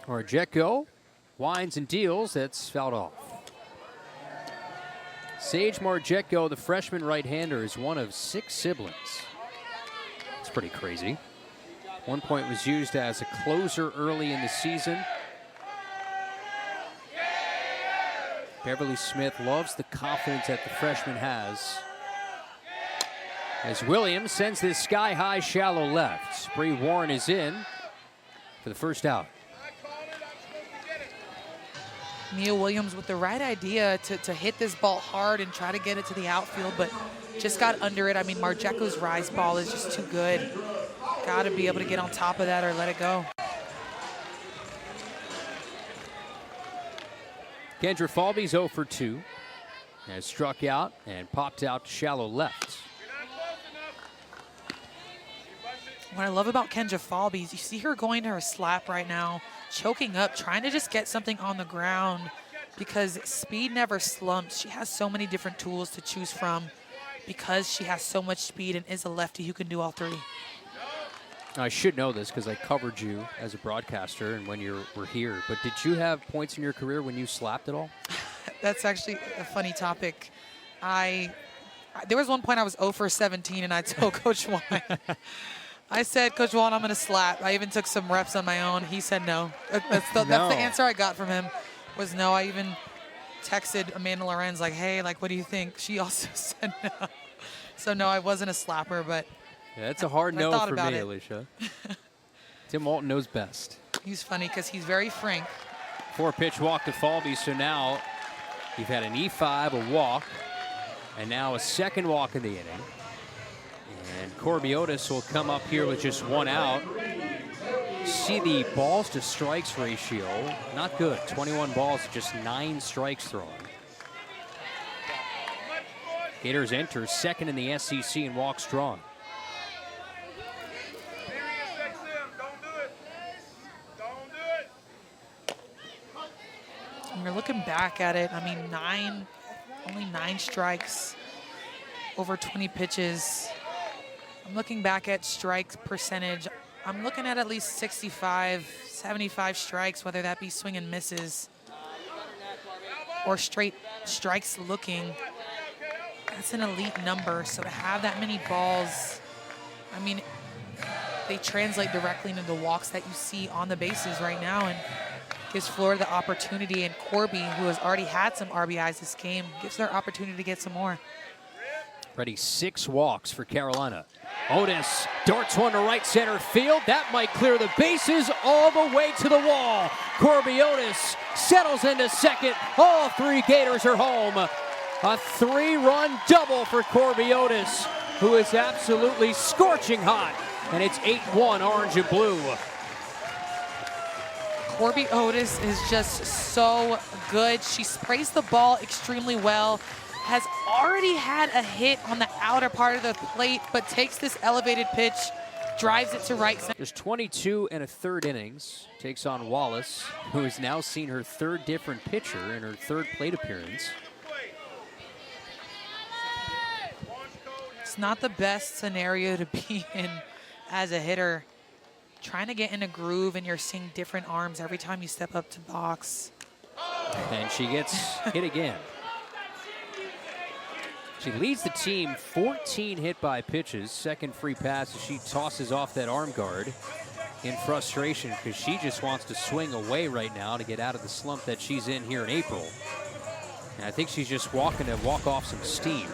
Marjeko winds and deals, that's fouled off. Sage Marjeko, the freshman right-hander, is one of 6 siblings. It's pretty crazy. One point was used as a closer early in the season. Beverly Smith loves the confidence that the freshman has. As Williams sends this sky-high shallow left. Bree Warren is in for the first out. Mia Williams with the right idea to hit this ball hard and try to get it to the outfield, but just got under it. I mean, Marjeko's rise ball is just too good. Got to be able to get on top of that or let it go. Kendra Falvey's 0 for 2. Has struck out and popped out to shallow left. What I love about Kendra Falvey is you see her going to her slap right now, choking up, trying to just get something on the ground because speed never slumps. She has so many different tools to choose from because she has so much speed and is a lefty who can do all 3. I should know this because I covered you as a broadcaster and when you were here, but did you have points in your career when you slapped at all? That's actually a funny topic. There was one point I was 0 for 17 and I told Coach Juan, I said, Coach Juan, I'm going to slap. I even took some reps on my own. He said no. That's the answer I got from him was no. I even texted Amanda Lorenz like, hey, like, what do you think? She also said no. So no, I wasn't a slapper, but yeah, that's a hard no for me, it. Alicia. Tim Walton knows best. He's funny because he's very frank. 4-pitch walk to Falvey, so now you've had an E5, a walk, and now a second walk in the inning. And Corbiotis will come up here with just 1 out. See the balls to strikes ratio, not good. 21 balls, just 9 strikes thrown. Gators enter second in the SEC and walk strong. And you're looking back at it, I mean, only 9 strikes, over 20 pitches. I'm looking back at strike percentage. I'm looking at least 65, 75 strikes, whether that be swing and misses or straight strikes looking. That's an elite number. So to have that many balls, I mean, they translate directly into the walks that you see on the bases right now and gives Florida the opportunity. And Corby, who has already had some RBIs this game, gives their opportunity to get some more. Ready, 6 walks for Carolina. Otis darts one to right center field. That might clear the bases all the way to the wall. Corby Otis settles into second. All 3 Gators are home. A 3-run double for Corby Otis, who is absolutely scorching hot. And it's 8-1 orange and blue. Corby Otis is just so good. She sprays the ball extremely well. has already had a hit on the outer part of the plate, but takes this elevated pitch, drives it to right center. There's 22 and a third innings. Takes on Wallace, who has now seen her third different pitcher in her third plate appearance. It's not the best scenario to be in as a hitter. Trying to get in a groove, and you're seeing different arms every time you step up to box. And she gets hit again. She leads the team 14 hit by pitches. Second free pass as she tosses off that arm guard in frustration because she just wants to swing away right now to get out of the slump that she's in here in April. And I think she's just walking to walk off some steam.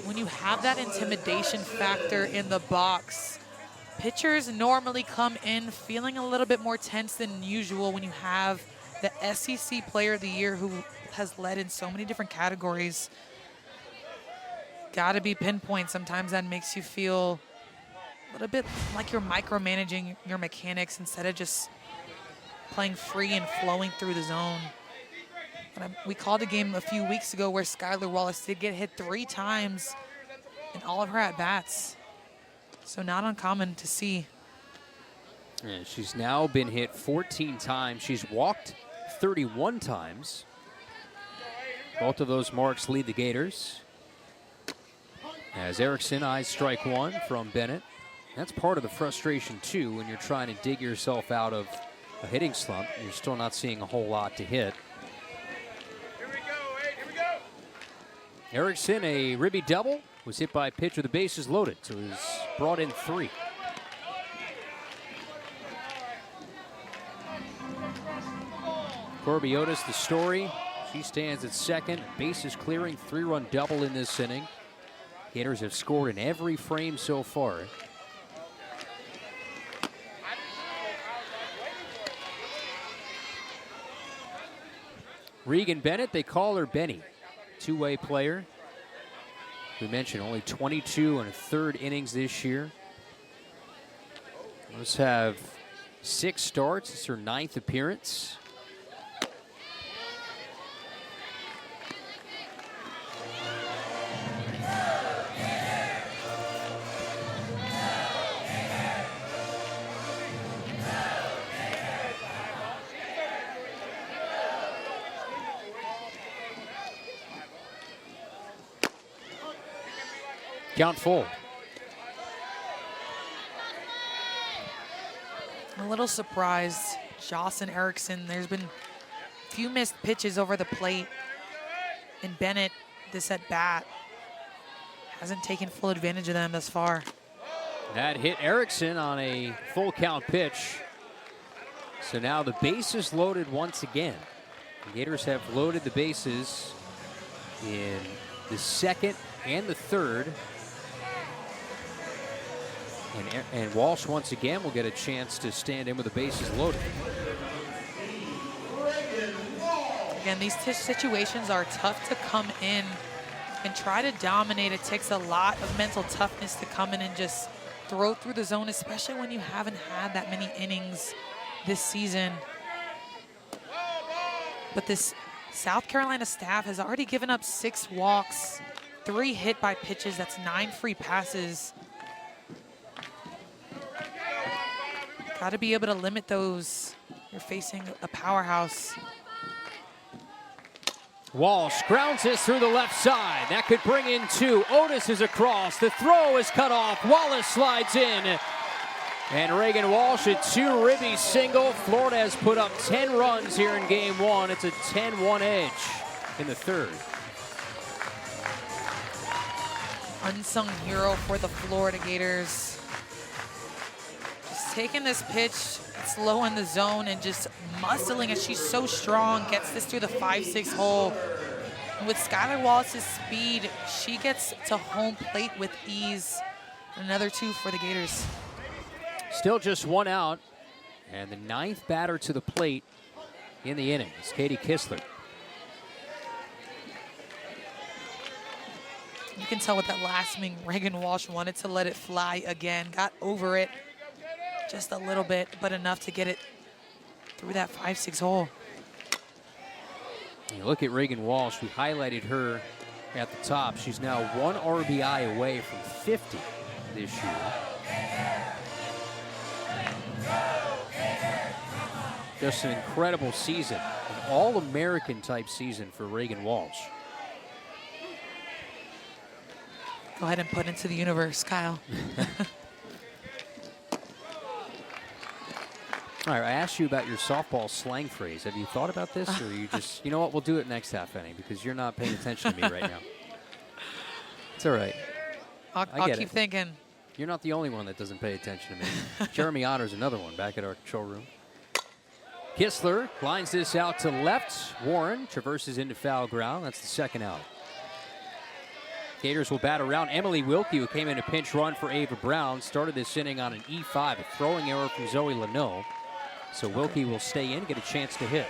When you have that intimidation factor in the box, pitchers normally come in feeling a little bit more tense than usual when you have the SEC Player of the Year who has led in so many different categories. Gotta be pinpoint. Sometimes that makes you feel a little bit like you're micromanaging your mechanics instead of just playing free and flowing through the zone. But we called a game a few weeks ago where Skylar Wallace did get hit 3 times in all of her at-bats. So not uncommon to see. Yeah, she's now been hit 14 times. She's walked 31 times. Both of those marks lead the Gators. As Erickson eyes strike one from Bennett. That's part of the frustration, too, when you're trying to dig yourself out of a hitting slump. You're still not seeing a whole lot to hit. Here we go, Ed. Here we go. Erickson, a ribby double, was hit by a pitch with the bases loaded, so he's brought in 3. Corby Otis, the story. She stands at second. Bases clearing, 3-run double in this inning. Gators have scored in every frame so far. Regan Bennett, they call her Benny. Two-way player. We mentioned only 22 and a third innings this year. Let's have 6 starts. It's her 9th appearance. Count full. A little surprised, Jocelyn Erickson. There's been a few missed pitches over the plate, and Bennett, this at bat, hasn't taken full advantage of them thus far. That hit Erickson on a full count pitch. So now the bases loaded once again. The Gators have loaded the bases in the second and the third. And Walsh once again will get a chance to stand in with the bases loaded. Again, these situations are tough to come in and try to dominate. It takes a lot of mental toughness to come in and just throw through the zone, especially when you haven't had that many innings this season. But this South Carolina staff has already given up 6 walks, 3 hit by pitches. That's 9 free passes. Got to be able to limit those. You're facing a powerhouse. Walsh grounds this through the left side. That could bring in 2. Otis is across. The throw is cut off. Wallace slides in. And Reagan Walsh, a 2 ribby single. Florida has put up 10 runs here in game 1. It's a 10-1 edge in the third. Unsung hero for the Florida Gators. Just taking this pitch slow in the zone and just muscling as she's so strong, gets this through the 5-6 hole. And with Skylar Wallace's speed, she gets to home plate with ease. Another 2 for the Gators. Still just 1 out. And the 9th batter to the plate in the inning is Katie Kistler. You can tell with that last swing, Reagan Walsh wanted to let it fly again. Got over it just a little bit, but enough to get it through that 5-6 hole. You look at Reagan Walsh. We highlighted her at the top. She's now 1 RBI away from 50 this year. Just an incredible season, an All-American type season for Reagan Walsh. Go ahead and put into the universe, Kyle. All right, I asked you about your softball slang phrase. Have you thought about this, or you just, you know what, we'll do it next half inning because you're not paying attention to me right now. It's all right. I'll keep thinking. You're not the only one that doesn't pay attention to me. Jeremy Otter's another one back at our control room. Kistler lines this out to left. Warren traverses into foul ground. That's the second out. Gators will bat around. Emily Wilkie, who came in a pinch run for Ava Brown, started this inning on an E5, a throwing error from Zoe Leno. So Wilkie will stay in, get a chance to hit.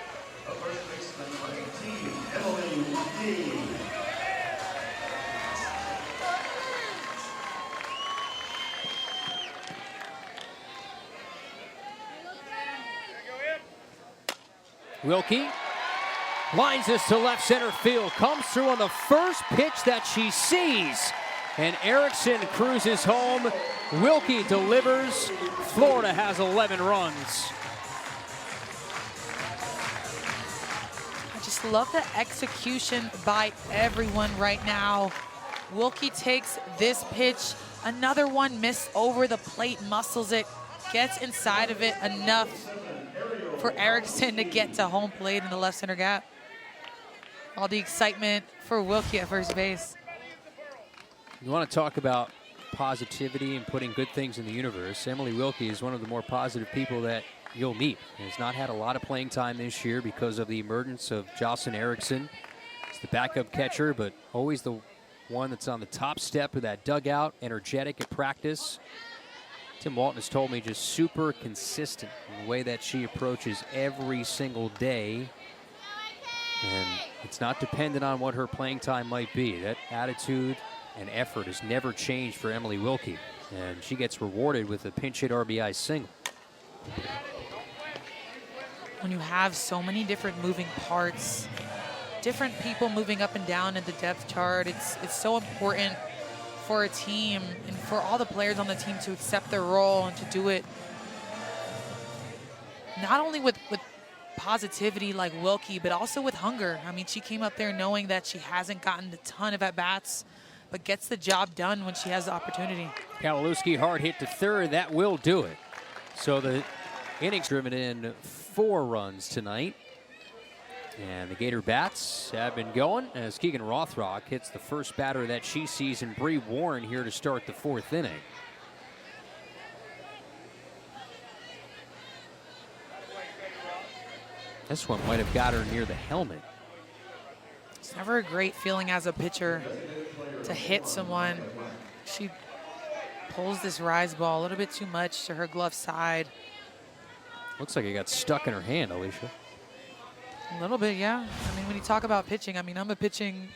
Wilkie lines this to left center field, comes through on the first pitch that she sees, and Erickson cruises home. Wilkie delivers. Florida has 11 runs. I just love the execution by everyone right now. Wilkie takes this pitch, another one missed over the plate, muscles it, gets inside of it enough for Erickson to get to home plate in the left center gap. All the excitement for Wilkie at first base. You want to talk about positivity and putting good things in the universe. Emily Wilkie is one of the more positive people that you'll meet. Has not had a lot of playing time this year because of the emergence of Jocelyn Erickson. He's the backup catcher, but always the one that's on the top step of that dugout, energetic at practice. Tim Walton has told me just super consistent in the way that she approaches every single day. And it's not dependent on what her playing time might be. That attitude and effort has never changed for Emily Wilkie. And she gets rewarded with a pinch hit RBI single. When you have so many different moving parts, different people moving up and down in the depth chart, it's so important for a team and for all the players on the team to accept their role and to do it not only with positivity like Wilkie, but also with hunger. I mean, she came up there knowing that she hasn't gotten a ton of at-bats, but gets the job done when she has the opportunity. Kowalewski hard hit to third. That will do it. So the innings driven in 4 runs tonight. And the Gator bats have been going as Keegan Rothrock hits the first batter that she sees in Bree Warren here to start the 4th inning. This one might have got her near the helmet. It's never a great feeling as a pitcher to hit someone. She pulls this rise ball a little bit too much to her glove side. Looks like it got stuck in her hand, Alicia. A little bit, yeah. I mean, when you talk about pitching, I mean, I'm a pitching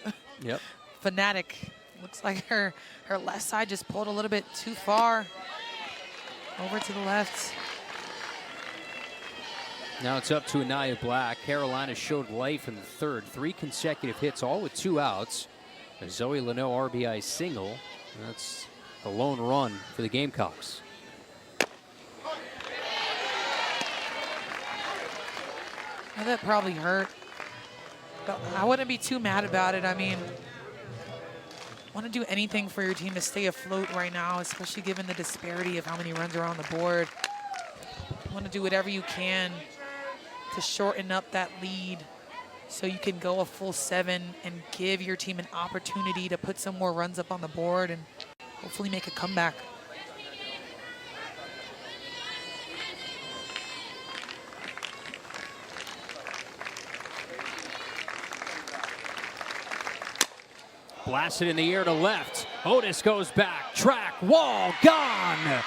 fanatic. Looks like her left side just pulled a little bit too far over to the left. Now it's up to Anaya Black. Carolina showed life in the 3rd. 3 consecutive hits, all with 2 outs. A Zoe Leno RBI single. That's the lone run for the Gamecocks. Well, that probably hurt, but I wouldn't be too mad about it. I mean, want to do anything for your team to stay afloat right now, especially given the disparity of how many runs are on the board. Want to do whatever you can to shorten up that lead so you can go a full 7 and give your team an opportunity to put some more runs up on the board and hopefully make a comeback. Blasted in the air to left. Otis goes back. Track, wall, gone.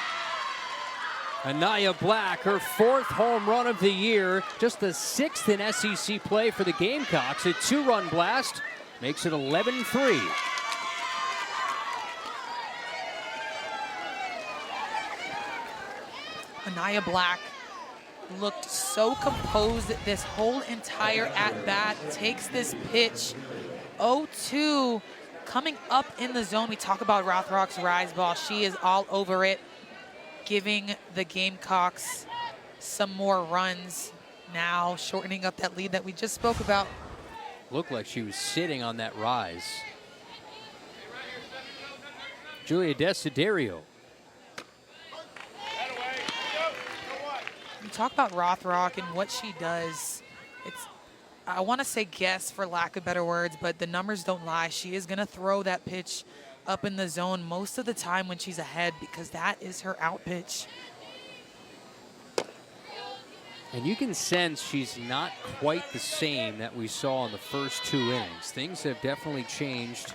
Anaya Black, her 4th home run of the year. Just the 6th in SEC play for the Gamecocks. A 2-run blast makes it 11-3. Anaya Black looked so composed this whole entire at-bat. Takes this pitch 0-2 coming up in the zone, we talk about Rothrock's rise ball. She is all over it, giving the Gamecocks some more runs now, shortening up that lead that we just spoke about. Looked like she was sitting on that rise. Julia Desiderio. You talk about Rothrock and what she does. It's, I want to say guess for lack of better words, but the numbers don't lie. She is going to throw that pitch up in the zone most of the time when she's ahead because that is her out pitch. And you can sense she's not quite the same that we saw in the first 2 innings. Things have definitely changed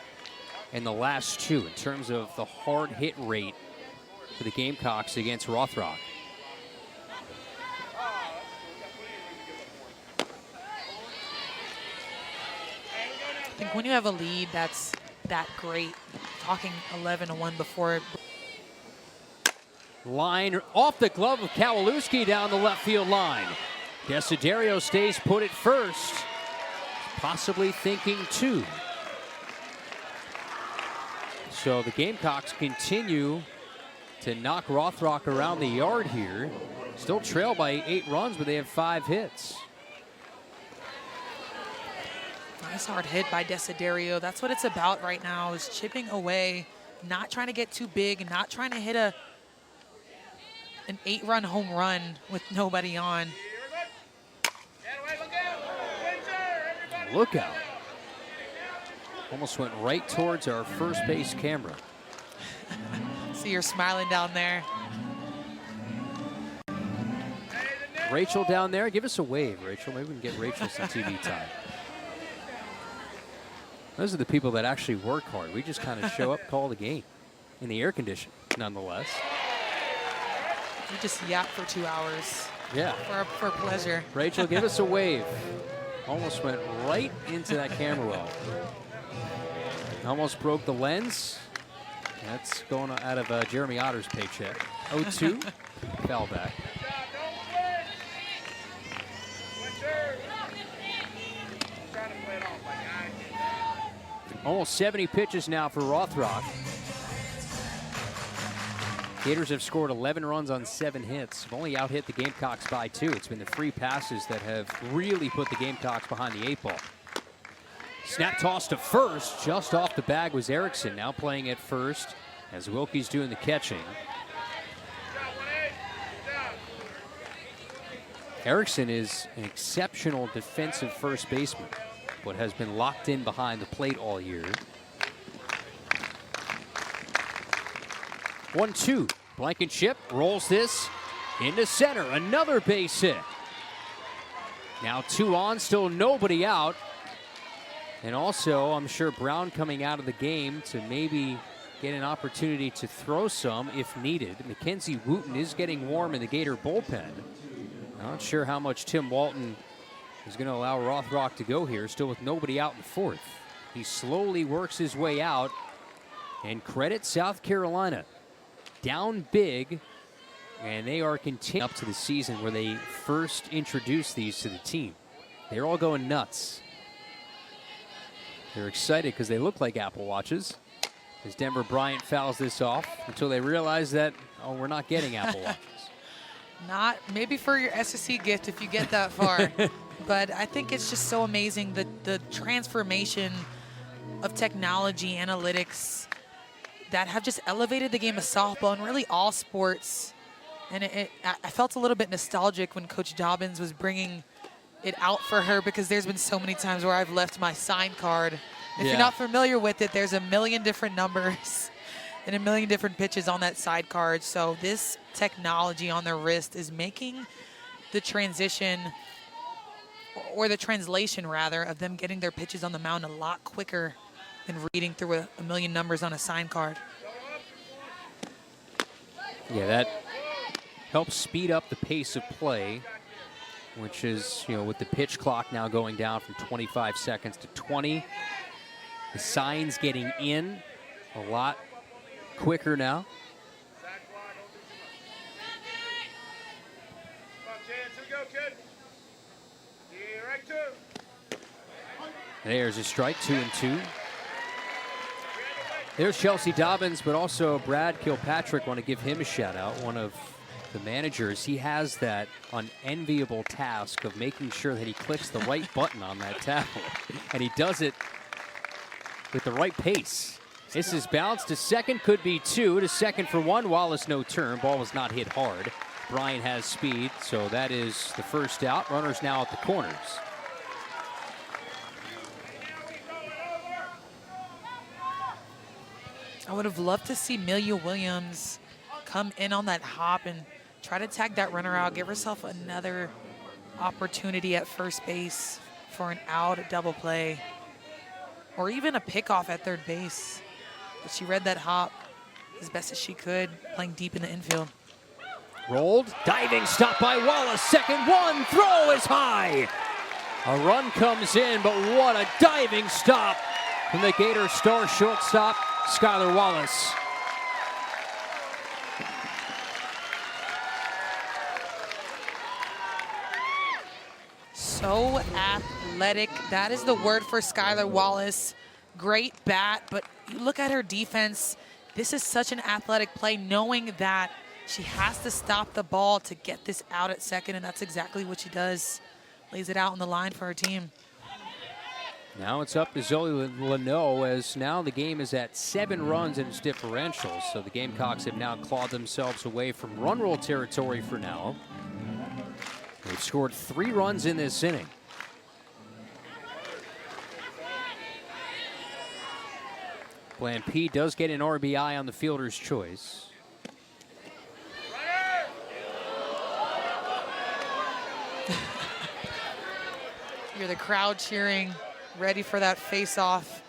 in the last 2 in terms of the hard hit rate for the Gamecocks against Rothrock. I think when you have a lead that's that great, talking 11-1 before. Line off the glove of Kowalewski down the left field line. Desiderio stays put at first, possibly thinking 2. So the Gamecocks continue to knock Rothrock around the yard here. Still trail by 8 runs, but they have 5 hits. Nice hard hit by Desiderio. That's what it's about right now, is chipping away, not trying to get too big, not trying to hit an 8-run home run with nobody on. Look out. Almost went right towards our first base camera. See, you're smiling down there. Rachel down there, give us a wave, Rachel. Maybe we can get Rachel some TV time. Those are the people that actually work hard. We just kind of show up, call the game in the air condition, nonetheless. We just yap for 2 hours. Yeah. For pleasure. Rachel, give us a wave. Almost went right into that camera well. Almost broke the lens. That's going out of Jeremy Otter's paycheck. 0-2, foul back. Almost 70 pitches now for Rothrock. Gators have scored 11 runs on 7 hits. Have only out-hit the Gamecocks by 2. It's been the free passes that have really put the Gamecocks behind the 8 ball. Snap toss to first. Just off the bag was Erickson, now playing at first as Wilkie's doing the catching. Erickson is an exceptional defensive first baseman, but has been locked in behind the plate all year. 1-2. Blankenship rolls this into center. Another base hit. Now 2 on, still nobody out. And also, I'm sure Brown coming out of the game to maybe get an opportunity to throw some if needed. Mackenzie Wooten is getting warm in the Gator bullpen. Not sure how much Tim Walton is going to allow Rothrock to go here, still with nobody out in the 4th. He slowly works his way out, and credit South Carolina. Down big, and they are continuing up to the season where they first introduced these to the team. They're all going nuts. They're excited because they look like Apple Watches. As Denver Bryant fouls this off until they realize that, oh, we're not getting Apple Watches. Not maybe for your SSC gift if you get that far. But I think it's just so amazing, the transformation of technology, analytics, that have just elevated the game of softball and really all sports. And I felt a little bit nostalgic when Coach Dobbins was bringing it out for her, because there's been so many times where I've left my sign card. If you're not familiar with it, there's a million different numbers and a million different pitches on that side card. So this technology on their wrist is making the transition, or the translation rather, of them getting their pitches on the mound a lot quicker than reading through a million numbers on a sign card. Yeah, that helps speed up the pace of play, which is, with the pitch clock now going down from 25 seconds to 20. The signs getting in a lot quicker now. There's a strike, 2-2. There's Chelsea Dobbins, but also Brad Kilpatrick. Want to give him a shout out. One of the managers. He has that unenviable task of making sure that he clicks the right button on that tackle, and he does it with the right pace. This is bounced to second, could be two. To second for one. Wallace no turn. Ball was not hit hard. Bryant has speed, so that is the first out. Runners now at the corners. I would have loved to see Amelia Williams come in on that hop and try to tag that runner out, give herself another opportunity at first base for an out, a double play, or even a pickoff at third base. But she read that hop as best as she could, playing deep in the infield. Rolled, diving stop by Wallace. Second one, throw is high. A run comes in, but what a diving stop from the Gator star shortstop, Skylar Wallace. So athletic. That is the word for Skylar Wallace. Great bat, but you look at her defense. This is such an athletic play, knowing that she has to stop the ball to get this out at second, and that's exactly what she does. Lays it out on the line for her team. Now it's up to Zoe Leno, as now the game is at 7 runs in its differential. So the Gamecocks have now clawed themselves away from run roll territory for now. They've scored 3 runs in this inning. Blampede does get an RBI on the fielder's choice. You're the crowd cheering, ready for that face-off.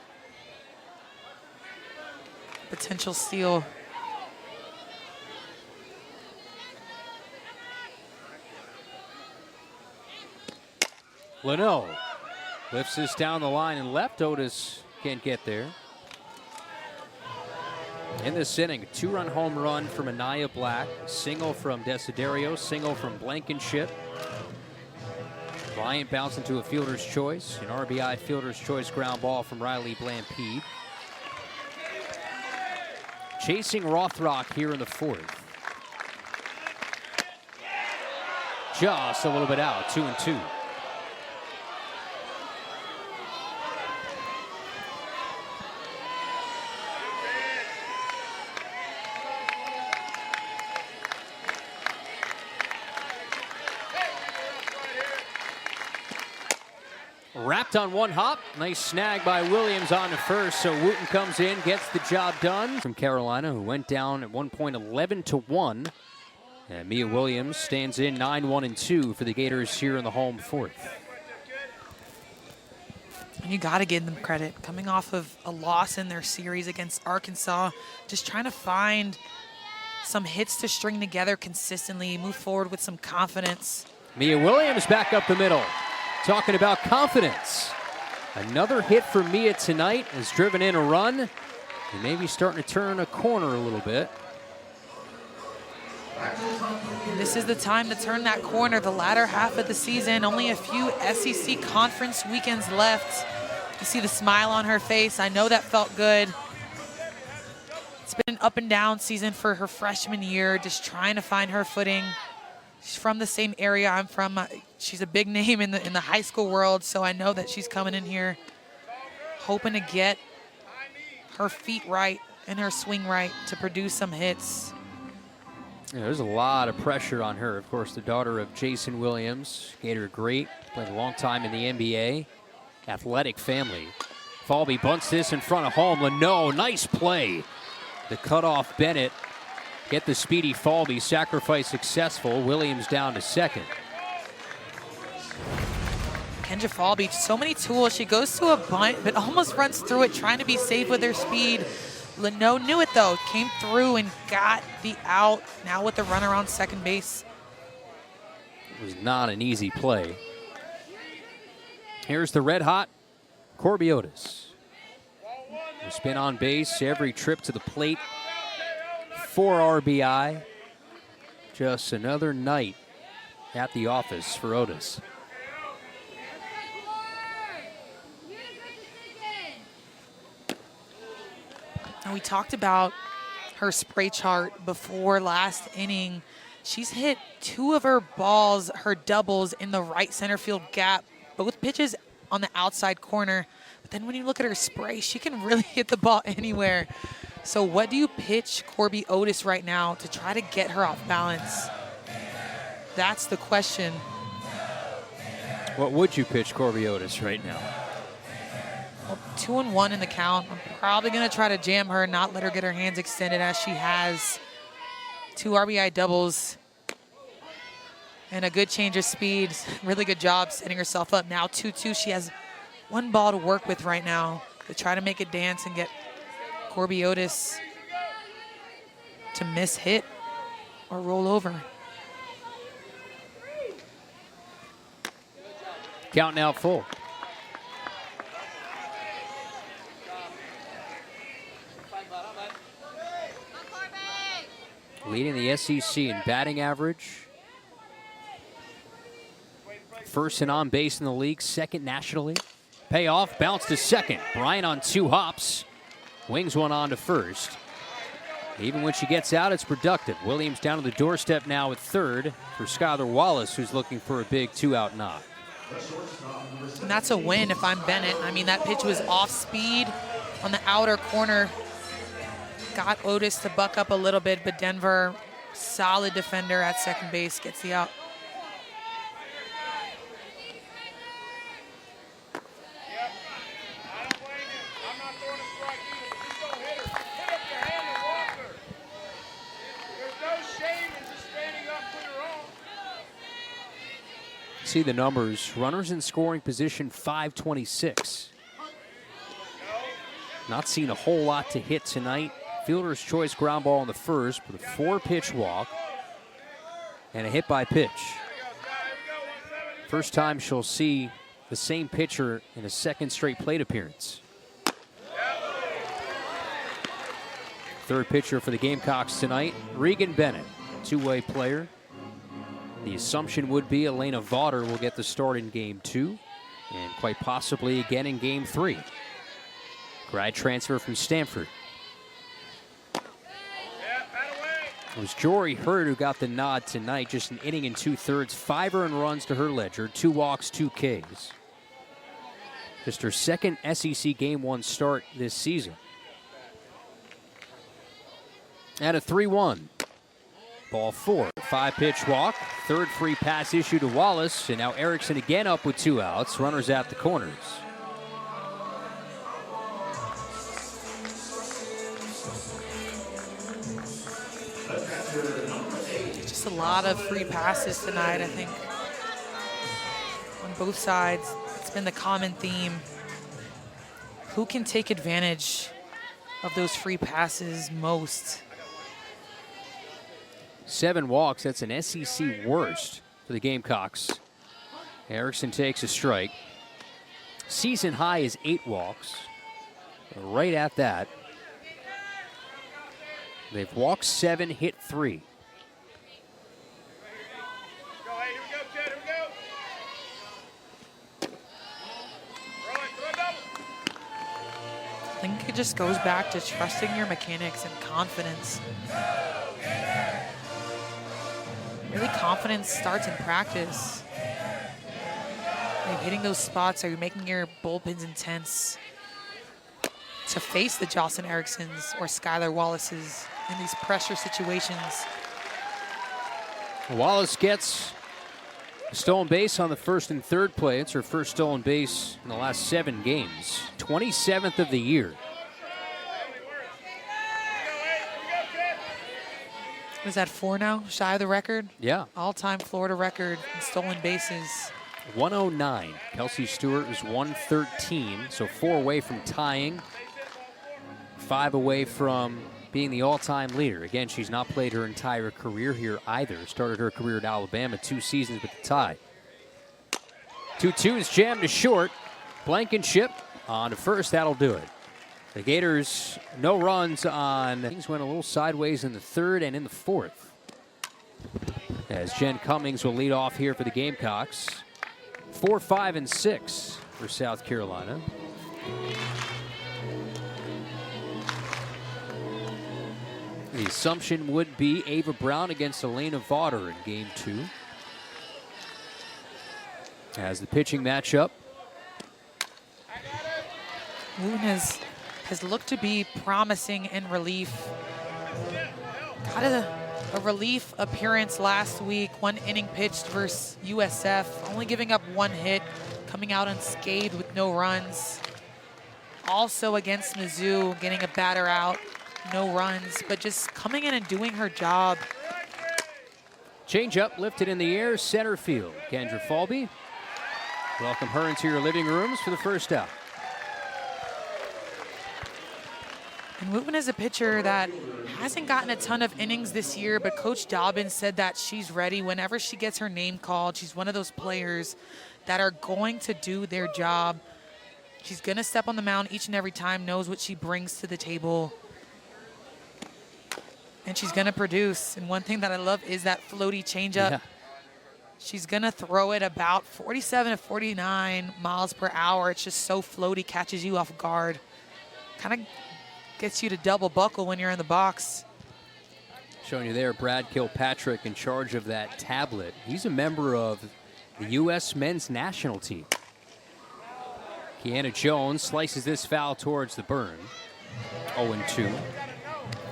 Potential steal. Leno lifts this down the line and left. Otis can't get there. In this inning, a 2-run home run from Anaya Black, single from Desiderio, single from Blankenship. Bryant bounced into a fielder's choice, an RBI fielder's choice ground ball from Riley Blampede. Chasing Rothrock here in the 4th. Just a little bit out, 2-2. Wrapped on one hop. Nice snag by Williams on to first. So Wooten comes in, gets the job done. From Carolina, who went down at one point 11-1. And Mia Williams stands in 9-1-2 for the Gators here in the home 4th. And you got to give them credit. Coming off of a loss in their series against Arkansas, just trying to find some hits to string together consistently, move forward with some confidence. Mia Williams back up the middle. Talking about confidence. Another hit for Mia tonight has driven in a run. And maybe starting to turn a corner a little bit. And this is the time to turn that corner. The latter half of the season, only a few SEC conference weekends left. You see the smile on her face. I know that felt good. It's been an up and down season for her freshman year, just trying to find her footing. She's from the same area I'm from. She's a big name in the high school world, so I know that she's coming in here hoping to get her feet right and her swing right to produce some hits. Yeah, there's a lot of pressure on her. Of course, the daughter of Jason Williams, Gator great, played a long time in the NBA. Athletic family. Falby bunts this in front of home. Leno, nice play. The cutoff Bennett. Get the speedy Falby. Sacrifice successful. Williams down to second. Kendra Falby, so many tools. She goes to a bunt, but almost runs through it, trying to be safe with her speed. Leno knew it, though. Came through and got the out. Now with the runner on second base. It was not an easy play. Here's the red-hot Corby Otis. The spin on base, every trip to the plate. 4 RBI. Just another night at the office for Otis. And we talked about her spray chart before last inning. She's hit 2 of her balls, her doubles, in the right center field gap, both pitches on the outside corner. But then when you look at her spray, she can really hit the ball anywhere. So what do you pitch Corby Otis right now to try to get her off balance? That's the question. What would you pitch Corby Otis right now? Well, 2-1 in the count. I'm probably going to try to jam her, not let her get her hands extended, as she has 2 RBI doubles and a good change of speed. Really good job setting herself up. Now 2-2. She has 1 ball to work with right now to try to make it dance and get Corby Otis to miss hit or roll over. Count now full. Leading the SEC in batting average. First and on base in the league, second nationally. Payoff, bounce to second. Bryant on 2 hops. Wings one on to first. Even when she gets out, it's productive. Williams down to the doorstep now at third for Skylar Wallace, who's looking for a big 2-out knock. And that's a win if I'm Bennett. I mean, that pitch was off speed on the outer corner. Got Otis to buck up a little bit, but Denver, solid defender at second base, gets the out. Yep. I don't blame you. I'm not throwing a strike either. Just don't hit her. Put up your hand and walk her. There's no shame in just standing up for your own. See the numbers. Runners in scoring position, 526. Not seeing a whole lot to hit tonight. Fielder's choice ground ball in the first with a 4-pitch walk and a hit by pitch. First time she'll see the same pitcher in a second straight plate appearance. Third pitcher for the Gamecocks tonight, Regan Bennett, 2-way player. The assumption would be Elena Vaughter will get the start in Game 2 and quite possibly again in Game 3. Grad transfer from Stanford. It was Jory Hurd who got the nod tonight, just an inning and 2/3, 5 earned runs to her ledger, 2 walks, 2 Ks. Just her second SEC Game 1 start this season. And a 3-1. Ball 4, 5-pitch walk, third free pass issue to Wallace, and now Erickson again up with 2 outs, runners at the corners. Just a lot of free passes tonight, I think. On both sides, it's been the common theme. Who can take advantage of those free passes most? 7 walks, that's an SEC worst for the Gamecocks. Erickson takes a strike. Season high is 8 walks. Right at that. They've walked 7, hit 3. Go, hey, here we go, Chad, here we go. Throw it, throw it double. I think it just goes back to trusting your mechanics and confidence. Really, confidence starts in practice. Are you hitting those spots? Are you making your bullpens intense to face the Jocelyn Ericksons or Skylar Wallaces in these pressure situations? Wallace gets a stolen base on the first and third play. It's her first stolen base in the last 7 games. 27th of the year. Is that 4 now? Shy of the record? Yeah. All-time Florida record in stolen bases. 109. Kelsey Stewart is 113, so 4 away from tying. 5 away from being the all-time leader. Again, she's not played her entire career here either. Started her career at Alabama, 2 seasons with the tie. 2-2 is jammed to short. Blankenship on to first, that'll do it. The Gators, no runs on. Things went a little sideways in the third and in the fourth. As Jen Cummings will lead off here for the Gamecocks. 4, 5, and 6 for South Carolina. The assumption would be Ava Brown against Elena Vaughter in game 2. As the pitching matchup. Wooten has looked to be promising in relief. Got a relief appearance last week, 1 inning pitched versus USF, only giving up 1 hit, coming out unscathed with no runs. Also against Mizzou, getting a batter out, no runs, but just coming in and doing her job. Change up, lifted in the air, center field. Kendra Falby. Welcome her into your living rooms for the first out. And Wooten is a pitcher that hasn't gotten a ton of innings this year, but Coach Dobbins said that she's ready whenever she gets her name called. She's one of those players that are going to do their job. She's going to step on the mound each and every time, knows what she brings to the table. And she's going to produce. And one thing that I love is that floaty changeup. Yeah. She's going to throw it about 47 to 49 miles per hour. It's just so floaty, catches you off guard. Kind of gets you to double buckle when you're in the box. Showing you there, Brad Kilpatrick in charge of that tablet. He's a member of the U.S. men's national team. Kiana Jones slices this foul towards the burn. 0-2.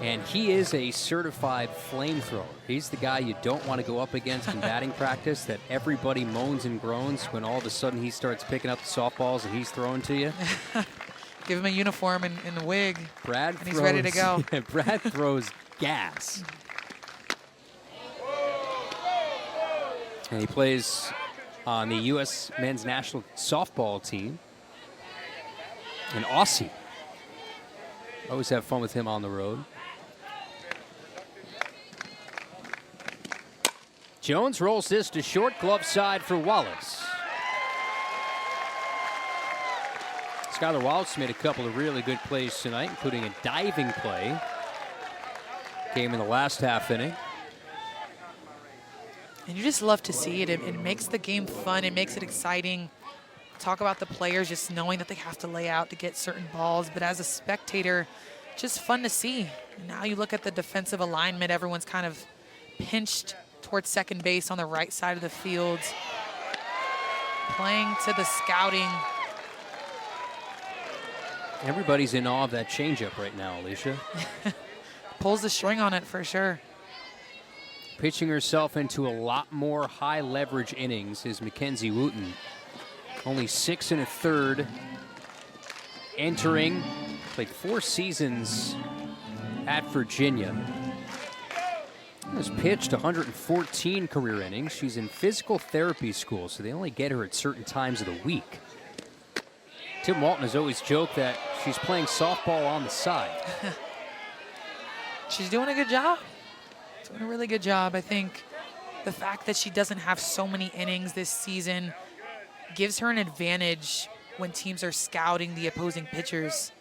And he is a certified flamethrower. He's the guy you don't want to go up against in batting practice, that everybody moans and groans when all of a sudden he starts picking up the softballs and he's throwing to you. Give him a uniform and a wig, Brad and he's ready to go. Yeah, Brad throws gas. And he plays on the U.S. men's national softball team. An Aussie. Always have fun with him on the road. Jones rolls this to short, glove side for Wallace. Skylar Wallace made a couple of really good plays tonight, including a diving play. Came in the last half inning. And you just love to see it. It makes the game fun. It makes it exciting. Talk about the players just knowing that they have to lay out to get certain balls. But as a spectator, just fun to see. And now you look at the defensive alignment. Everyone's kind of pinched towards second base on the right side of the field. Playing to the scouting. Everybody's in awe of that changeup right now, Alicia. Pulls the string on it for sure. Pitching herself into a lot more high leverage innings is Mackenzie Wooten. Only 6 1/3 entering. Played 4 seasons at Virginia. Has pitched 114 career innings. She's in physical therapy school, so they only get her at certain times of the week. Tim Walton has always joked that she's playing softball on the side. She's doing a good job. Doing a really good job. I think the fact that she doesn't have so many innings this season gives her an advantage when teams are scouting the opposing pitchers.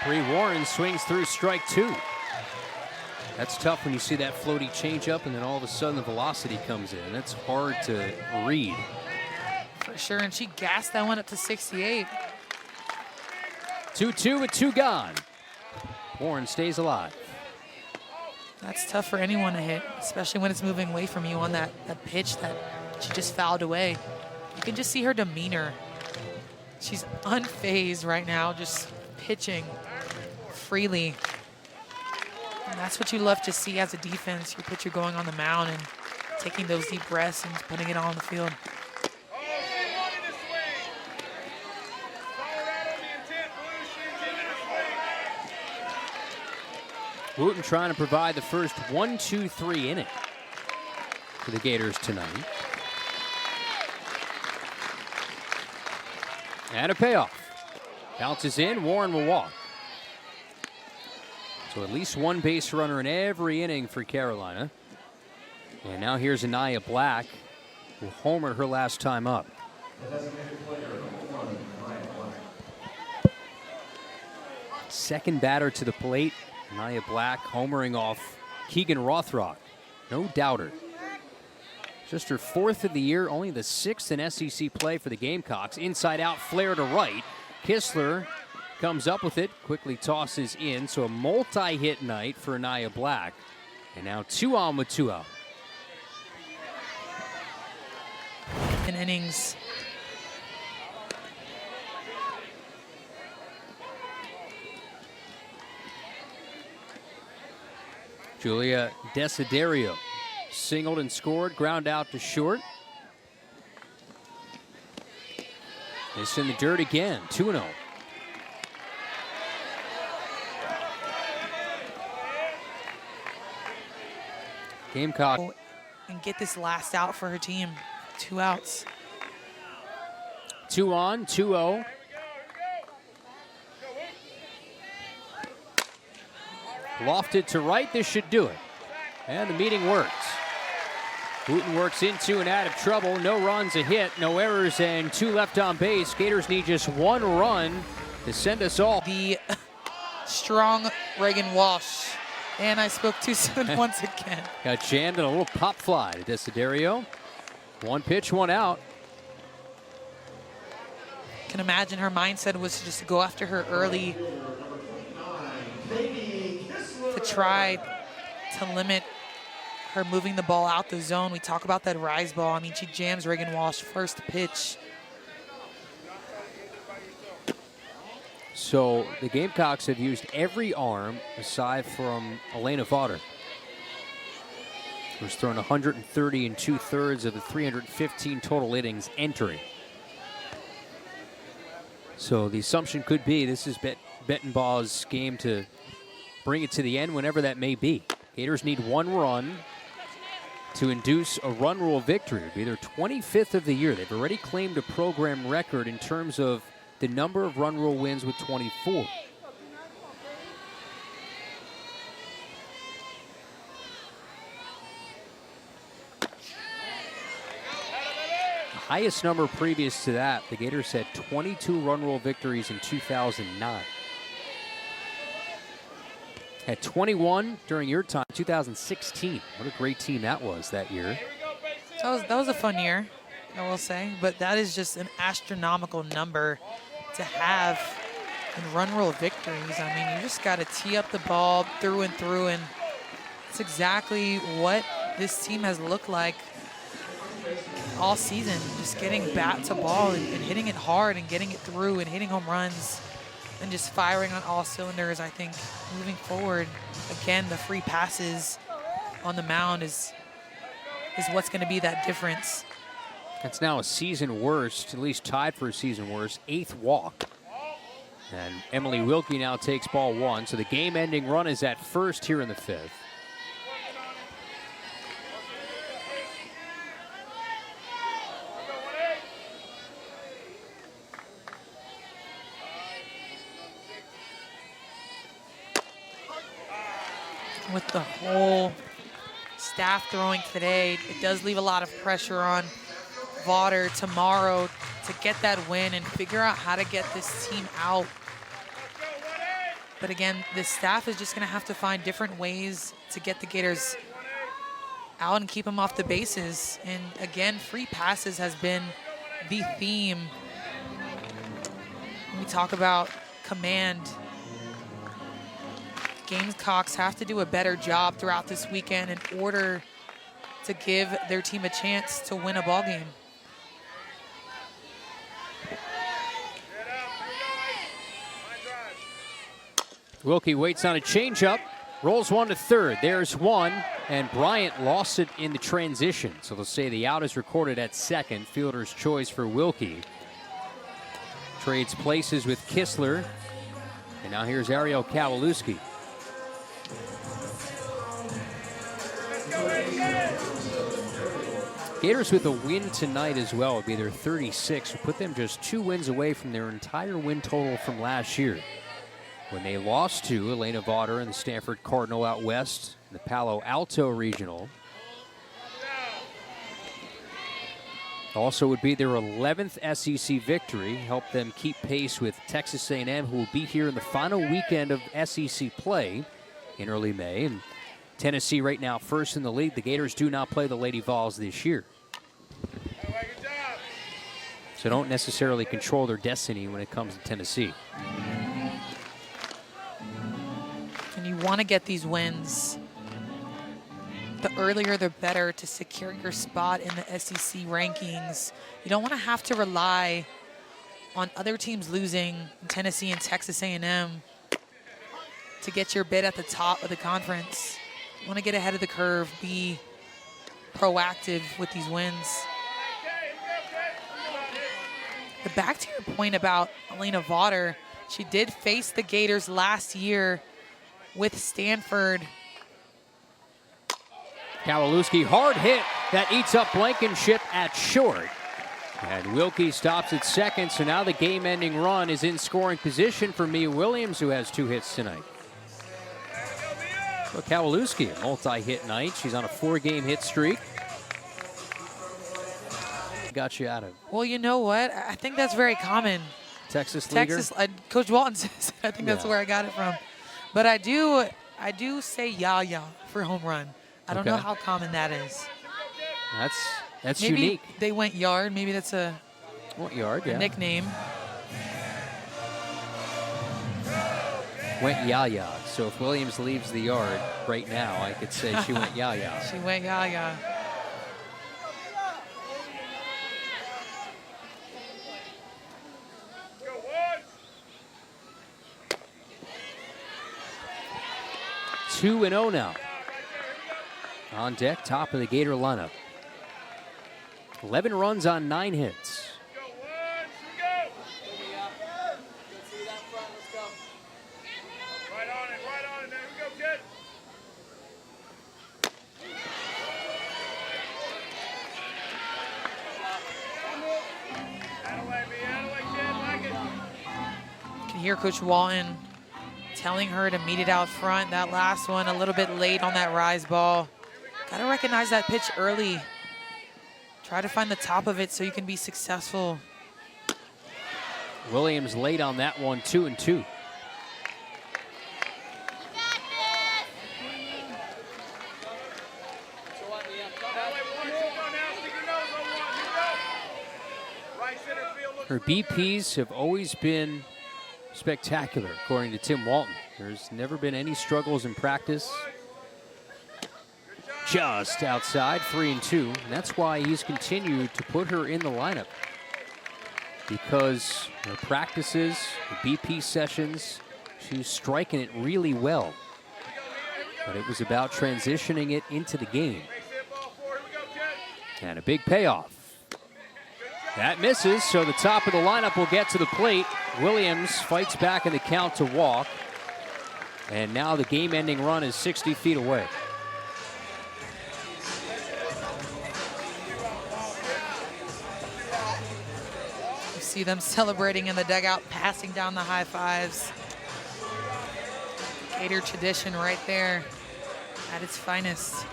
Bree Warren swings through strike 2. That's tough when you see that floaty changeup and then all of a sudden the velocity comes in. That's hard to read. For sure, and she gassed that one up to 68. 2-2 with 2 gone. Warren stays alive. That's tough for anyone to hit, especially when it's moving away from you on that pitch that she just fouled away. You can just see her demeanor. She's unfazed right now, just pitching freely. And that's what you love to see as a defense. Your pitcher going on the mound and taking those deep breaths and just putting it all on the field. Wooten trying to provide the first 1-2-3 inning for the Gators tonight. And a payoff. Bounces in, Warren will walk. So at least one base runner in every inning for Carolina. And now here's Anaya Black, who homered her last time up. Second batter to the plate. Anaya Black homering off Keegan Rothrock. No doubter. Just her 4th of the year, only the 6th in SEC play for the Gamecocks. Inside out, flare to right. Kistler comes up with it, quickly tosses in. So a multi-hit night for Anaya Black. And now 2 on with 2 out. In innings. Julia Desiderio singled and scored, ground out to short. This in the dirt again, 2-0. Gamecock. And get this last out for her team. 2 outs. 2 on, 2-0. Lofted to right, this should do it. And the meeting works. Wooten works into and out of trouble. No runs, a hit, no errors, and 2 left on base. Gators need just 1 run to send us all. The strong Reagan Walsh. And I spoke too soon once again. Got jammed and a little pop fly to Desiderio. 1 pitch, 1 out. Can imagine her mindset was just to go after her early to try to limit her moving the ball out the zone. We talk about that rise ball. I mean, she jams Reagan Walsh first pitch. So the Gamecocks have used every arm aside from Elena Vaughter, who's thrown 130 and 2/3 of the 315 total innings entering. So the assumption could be this is Bettenbaugh's game to bring it to the end whenever that may be. Gators need 1 run to induce a run rule victory. It would be their 25th of the year. They've already claimed a program record in terms of the number of run rule wins with 24. The highest number previous to that, the Gators had 22 run rule victories in 2009. Had 21 during your time, 2016. What a great team that was that year. That was a fun year, I will say. But that is just an astronomical number to have in run rule victories. I mean, you just got to tee up the ball through and through, and it's exactly what this team has looked like all season. Just getting bat to ball and hitting it hard and getting it through and hitting home runs and just firing on all cylinders. I think moving forward, again, the free passes on the mound is what's going to be that difference. That's now a season worst, at least tied for a season worst, 8th walk. And Emily Wilkie now takes ball 1. So the game-ending run is at first here in the 5th. With the whole staff throwing today, it does leave a lot of pressure on Vaughter tomorrow to get that win and figure out how to get this team out. But again, the staff is just going to have to find different ways to get the Gators out and keep them off the bases. And again, free passes has been the theme. When we talk about command, Gamecocks have to do a better job throughout this weekend in order to give their team a chance to win a ball game. Wilkie waits on a changeup, rolls 1 to third. There's 1, and Bryant lost it in the transition. So they'll say the out is recorded at second. Fielder's choice for Wilkie. Trades places with Kistler. And now here's Ariel Kowalewski. Gators with a win tonight as well would be their 36, would put them just 2 wins away from their entire win total from last year, when they lost to Elena Vaughter and the Stanford Cardinal out west in the Palo Alto Regional. Also would be their 11th SEC victory, help them keep pace with Texas A&M, who will be here in the final weekend of SEC play in early May. And Tennessee right now first in the league. The Gators do not play the Lady Vols this year, so don't necessarily control their destiny when it comes to Tennessee. want to get these wins. The earlier, the better to secure your spot in the SEC rankings. You don't want to have to rely on other teams losing, Tennessee and Texas A&M, to get your bid at the top of the conference. You want to get ahead of the curve, be proactive with these wins. But back to your point about Elena Vaughter, she did face the Gators last year with Stanford. Kowalewski, hard hit that eats up Blankenship at short. And Wilkie stops at second, so now the game-ending run is in scoring position for Mia Williams, who has 2 hits tonight. So Kowalewski, a multi-hit night. She's on a 4-game hit streak. Got you out of. Well, you know what? I think that's very common. Texas leaguer? Coach Walton says, I think that's where I got it from. But I do say yah-yah for home run. I don't know how common that is. That's maybe unique. They went yard. Maybe that's a nickname. Went yah-yah. So if Williams leaves the yard right now, I could say she went yah-yah. She went yah-yah. Two and 0 now. On deck, top of the Gator lineup. 11 runs on 9 hits. You can hear Coach Walton telling her to meet it out front. That last one a little bit late on that rise ball. Got to recognize that pitch early. Try to find the top of it so you can be successful. Williams late on that one, 2-2. Her BPs have always been spectacular, according to Tim Walton. There's never been any struggles in practice. Just outside, 3-2. And that's why he's continued to put her in the lineup. Because her practices, the BP sessions, she's striking it really well. But it was about transitioning it into the game. And a big payoff. That misses, so the top of the lineup will get to the plate. Williams fights back in the count to walk. And now the game-ending run is 60 feet away. You see them celebrating in the dugout, passing down the high fives. Gator tradition right there at its finest.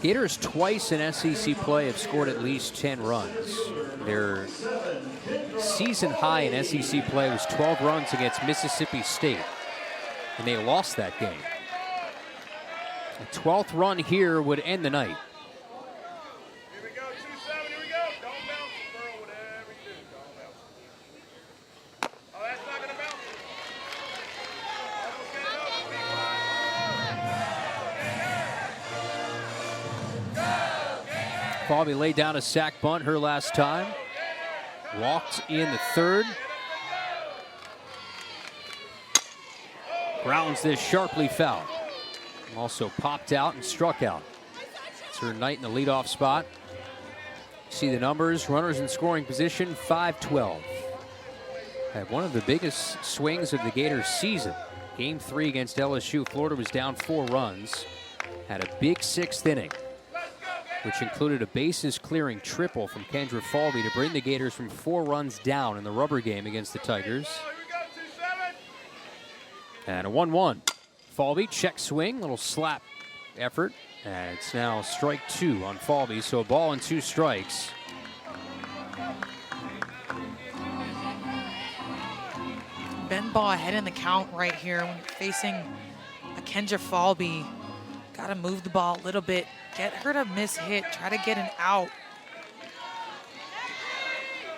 Gators twice in SEC play have scored at least 10 runs. Their season high in SEC play was 12 runs against Mississippi State, and they lost that game. A 12th run here would end the night. Here we go, 2-7, here we go. Don't bounce it, Burrow, whatever you do. Don't bounce it. Oh, that's not going to bounce it. Almost get it over, big one. Falvey laid down a sac bunt her last time. Walked in the third. Grounds this sharply foul. Also popped out and struck out. It's her night in the leadoff spot. See the numbers, runners in scoring position, 5-12. Had one of the biggest swings of the Gators season. Game 3 against LSU, Florida was down 4 runs. Had a big 6th inning, which included a bases-clearing triple from Kendra Falvey to bring the Gators from 4 runs down in the rubber game against the Tigers. And a 1-1. Falvey, check swing, little slap effort. And it's now strike 2 on Falvey, so a ball and 2 strikes. Bend ball ahead in the count right here when you're facing a Kendra Falvey. Got to move the ball a little bit. Get her to miss hit. Try to get an out.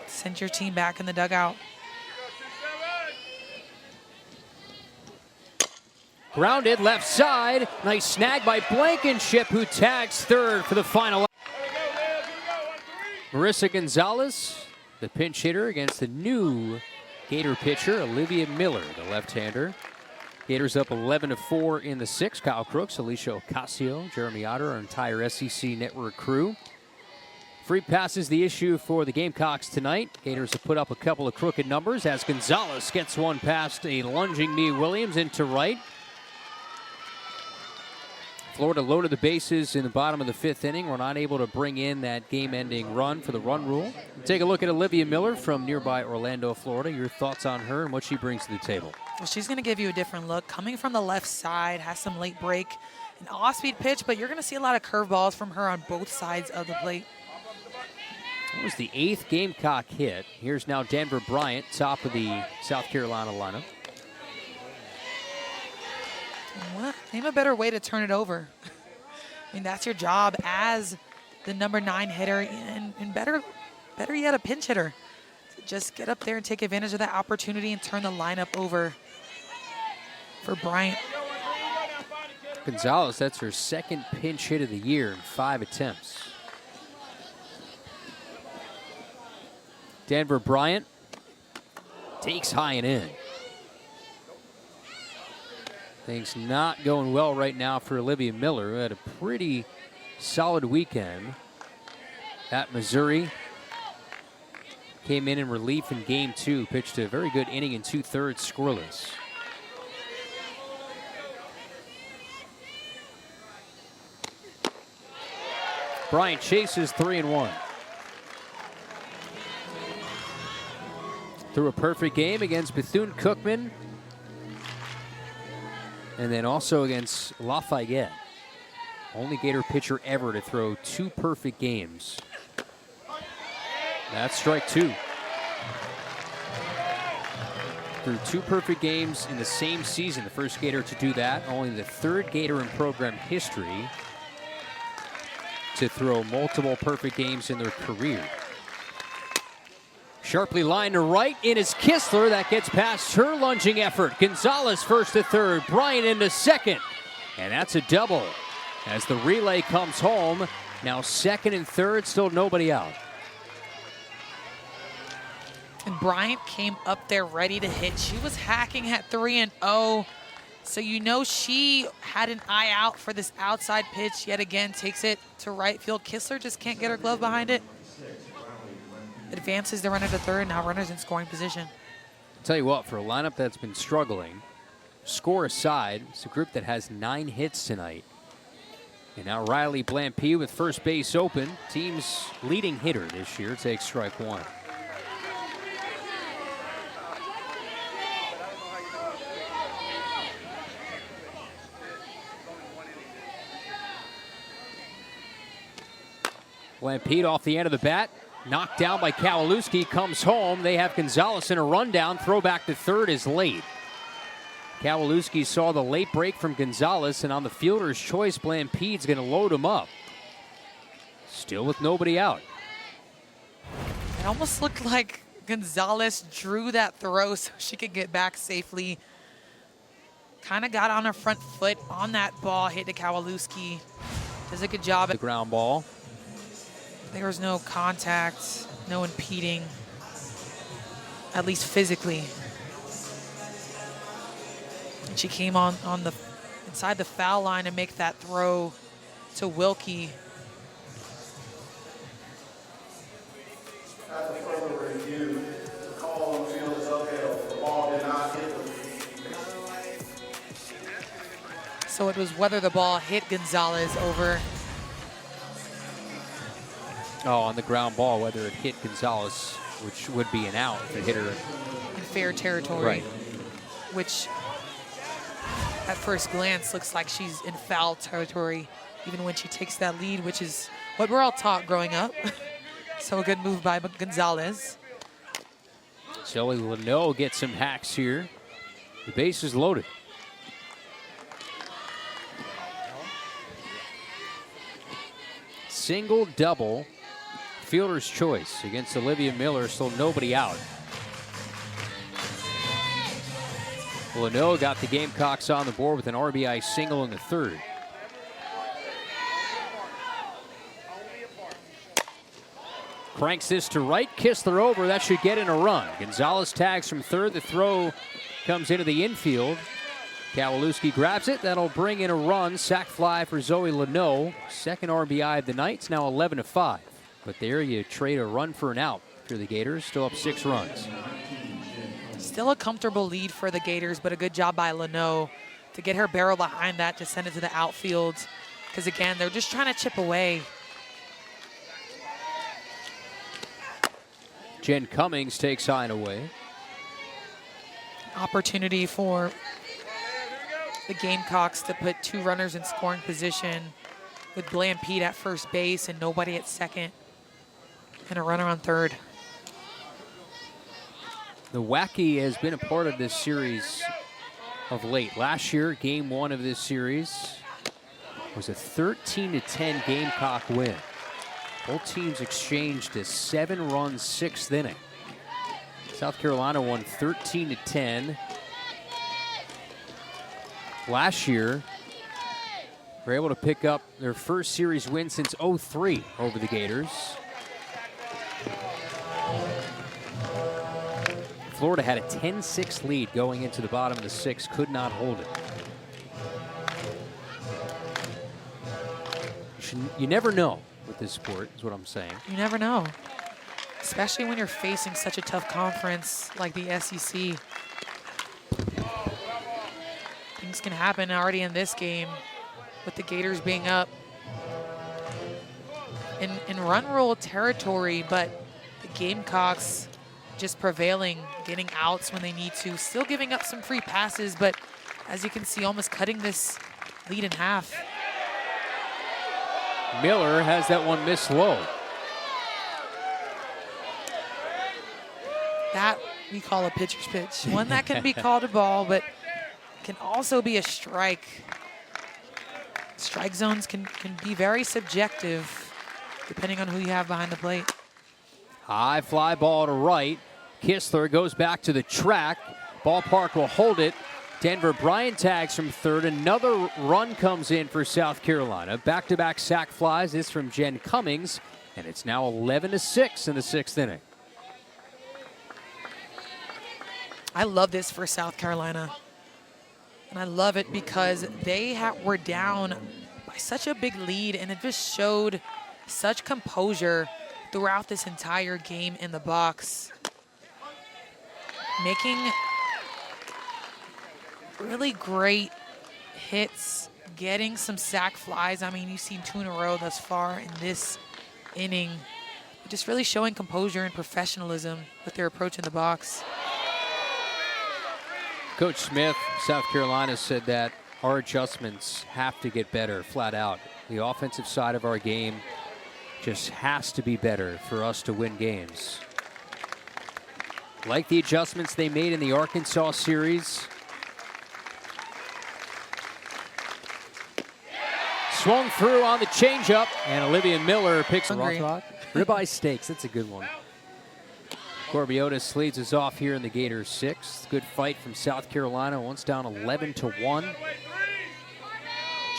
Send your team back in the dugout. Grounded left side. Nice snag by Blankenship, who tags third for the final. Marissa Gonzalez, the pinch hitter against the new Gator pitcher, Olivia Miller, the left-hander. Gators up 11-4 in the sixth. Kyle Crooks, Alicia Ocasio, Jeremy Otter, our entire SEC network crew. Free pass is the issue for the Gamecocks tonight. Gators have put up a couple of crooked numbers as Gonzalez gets one past a lunging Mia Williams into right. Florida loaded the bases in the bottom of the fifth inning. We're not able to bring in that game-ending run for the run rule. Take a look at Olivia Miller from nearby Orlando, Florida. Your thoughts on her and what she brings to the table? Well, she's going to give you a different look. Coming from the left side, has some late break, an off-speed pitch, but you're going to see a lot of curveballs from her on both sides of the plate. That was the 8th Gamecock hit. Here's now Denver Bryant, top of the South Carolina lineup. What? Name a better way to turn it over. I mean, that's your job as the number 9 hitter and better yet, a pinch hitter. Just get up there and take advantage of that opportunity and turn the lineup over for Bryant. Gonzalez, that's her second pinch hit of the year in 5 attempts. Denver Bryant takes high and in. Things not going well right now for Olivia Miller, who had a pretty solid weekend at Missouri. Came in relief in game 2, pitched a very good inning in 2/3 scoreless. Bryant chases 3-1. Threw a perfect game against Bethune-Cookman. And then also against Lafayette. Only Gator pitcher ever to throw 2 perfect games. That's strike 2. Threw 2 perfect games in the same season. The first Gator to do that. Only the 3rd Gator in program history to throw multiple perfect games in their career. Sharply lined to right. In is Kistler. That gets past her lunging effort. Gonzalez first to third. Bryant into second. And that's a double. As the relay comes home. Now second and third. Still nobody out. And Bryant came up there ready to hit. She was hacking at 3-0. So you know she had an eye out for this outside pitch. Yet again, takes it to right field. Kistler just can't get her glove behind it. Advances the runner to third. Now runners in scoring position. I'll tell you what, for a lineup that's been struggling, score aside, it's a group that has 9 hits tonight. And now Riley Blampy with first base open. Team's leading hitter this year takes strike 1. Blampy off the end of the bat. Knocked down by Kowalewski, comes home. They have Gonzalez in a rundown. Throw back to third is late. Kowalewski saw the late break from Gonzalez, and on the fielder's choice, Blampede's going to load him up. Still with nobody out. It almost looked like Gonzalez drew that throw so she could get back safely. Kind of got on her front foot on that ball, hit to Kowalewski. Does a good job. The ground ball. There was no contact, no impeding, at least physically. And she came on the inside the foul line to make that throw to Wilkie. At the further review, the call on field is upheld. The ball did not hit the So it was whether the ball hit Gonzalez over. Oh, on the ground ball, whether it hit Gonzalez, which would be an out if it hit her In fair territory. Right. Which, at first glance, looks like she's in foul territory, even when she takes that lead, which is what we're all taught growing up. So a good move by Gonzalez. Zoe Leno gets some hacks here. The base is loaded. Single, double, fielder's choice against Olivia Miller, still nobody out. Leno got the Gamecocks on the board with an RBI single in the third. Cranks this to right, Kistler over, that should get in a run. Gonzalez tags from third, the throw comes into the infield. Kowalewski grabs it, that'll bring in a run. Sac fly for Zoe Leno. Second RBI of the night, it's now 11-5. But there you trade a run for an out for the Gators, still up 6 runs. Still a comfortable lead for the Gators, but a good job by Leno to get her barrel behind that to send it to the outfield. Because again, they're just trying to chip away. Jen Cummings takes high and away. Opportunity for the Gamecocks to put 2 runners in scoring position with Bland Pete at first base and nobody at second and a runner on third. The Wacky has been a part of this series of late. Last year, game 1 of this series was a 13-10 Gamecock win. Both teams exchanged a 7-run 6th inning. South Carolina won 13-10. Last year, they were able to pick up their first series win since '03 over the Gators. Florida had a 10-6 lead going into the bottom of the 6th, could not hold it. You never know with this sport, is what I'm saying. You never know, especially when you're facing such a tough conference like the SEC. Things can happen already in this game with the Gators being up in run rule territory, but the Gamecocks just prevailing, getting outs when they need to, still giving up some free passes, but as you can see, almost cutting this lead in half. Miller has that one missed low. That we call a pitcher's pitch. One that can be called a ball, but can also be a strike. Strike zones can be very subjective depending on who you have behind the plate. High fly ball to right. Kistler goes back to the track. Ballpark will hold it. Denver Bryant tags from third. Another run comes in for South Carolina. Back-to-back sac flies. This from Jen Cummings. And it's now 11-6 in the 6th inning. I love this for South Carolina. And I love it because they were down by such a big lead, and it just showed such composure throughout this entire game in the box. Making really great hits, getting some sac flies. I mean, you've seen 2 in a row thus far in this inning. Just really showing composure and professionalism with their approach in the box. Coach Smith, South Carolina, said that our adjustments have to get better, flat out. The offensive side of our game just has to be better for us to win games. Like the adjustments they made in the Arkansas series. Swung through on the changeup, and Olivia Miller picks a Rothrock. Ribeye steaks, that's a good one. Corbiotis leads us off here in the Gators 6th. Good fight from South Carolina, once down 11-1.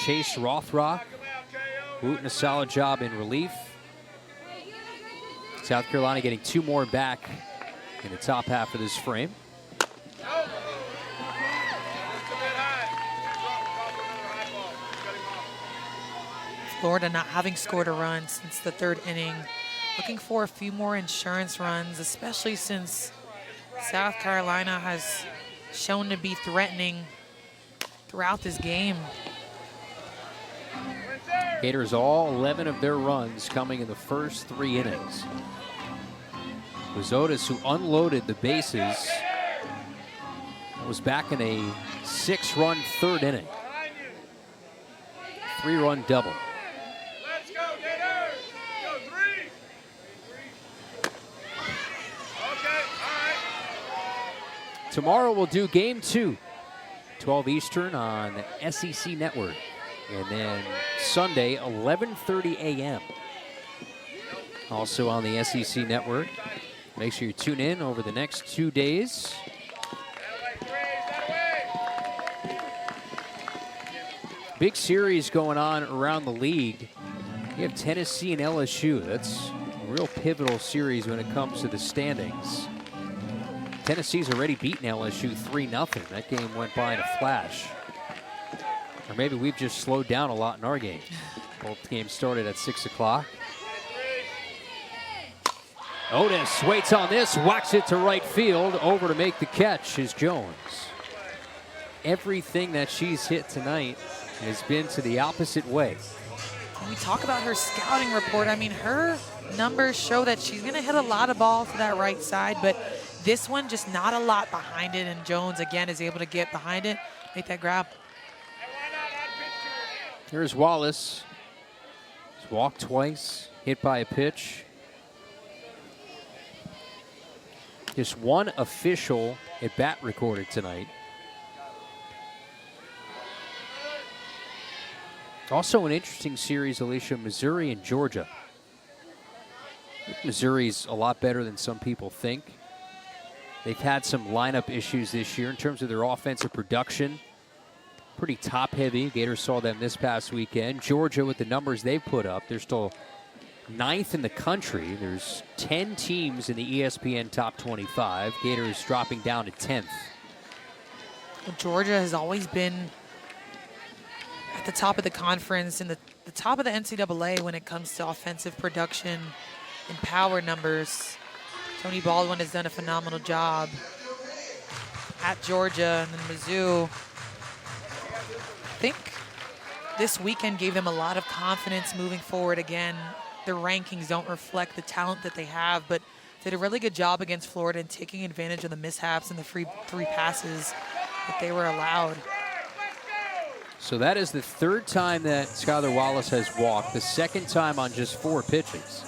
Chase Rothrock, Wooten a solid job in relief. South Carolina getting 2 more back in the top half of this frame. Florida not having scored a run since the 3rd inning. Looking for a few more insurance runs, especially since South Carolina has shown to be threatening throughout this game. Gators all 11 of their runs coming in the first 3 innings. It was Otis who unloaded the bases. Was back in a 6-run 3rd inning. 3-run double. Let's go, Gators! Go 3! Okay, all right. Tomorrow we'll do game 2, 12 Eastern on the SEC Network. And then Sunday, 11:30 a.m. Also on the SEC Network. Make sure you tune in over the next 2 days. Big series going on around the league. You have Tennessee and LSU. That's a real pivotal series when it comes to the standings. Tennessee's already beaten LSU 3-0. That game went by in a flash. Or maybe we've just slowed down a lot in our game. Both games started at 6 o'clock. Otis waits on this, whacks it to right field. Over to make the catch is Jones. Everything that she's hit tonight has been to the opposite way. When we talk about her scouting report, I mean, her numbers show that she's going to hit a lot of balls to that right side, but this one just not a lot behind it, and Jones, again, is able to get behind it, make that grab. Here's Wallace. He's walked twice, hit by a pitch. Just one official at bat recorded tonight. Also an interesting series, Alicia, Missouri and Georgia. I think Missouri's a lot better than some people think. They've had some lineup issues this year in terms of their offensive production. Pretty top-heavy. Gators saw them this past weekend. Georgia, with the numbers they've put up, they're still 9th in the country. There's 10 teams in the ESPN top 25. Gators dropping down to 10th. Well, Georgia has always been at the top of the conference and the top of the NCAA when it comes to offensive production and power numbers. Tony Baldwin has done a phenomenal job at Georgia, and then Mizzou, I think this weekend gave them a lot of confidence moving forward. Again, their rankings don't reflect the talent that they have, but did a really good job against Florida in taking advantage of the mishaps and the free 3 passes that they were allowed. So that is the 3rd time that Skylar Wallace has walked, the 2nd time on just 4 pitches.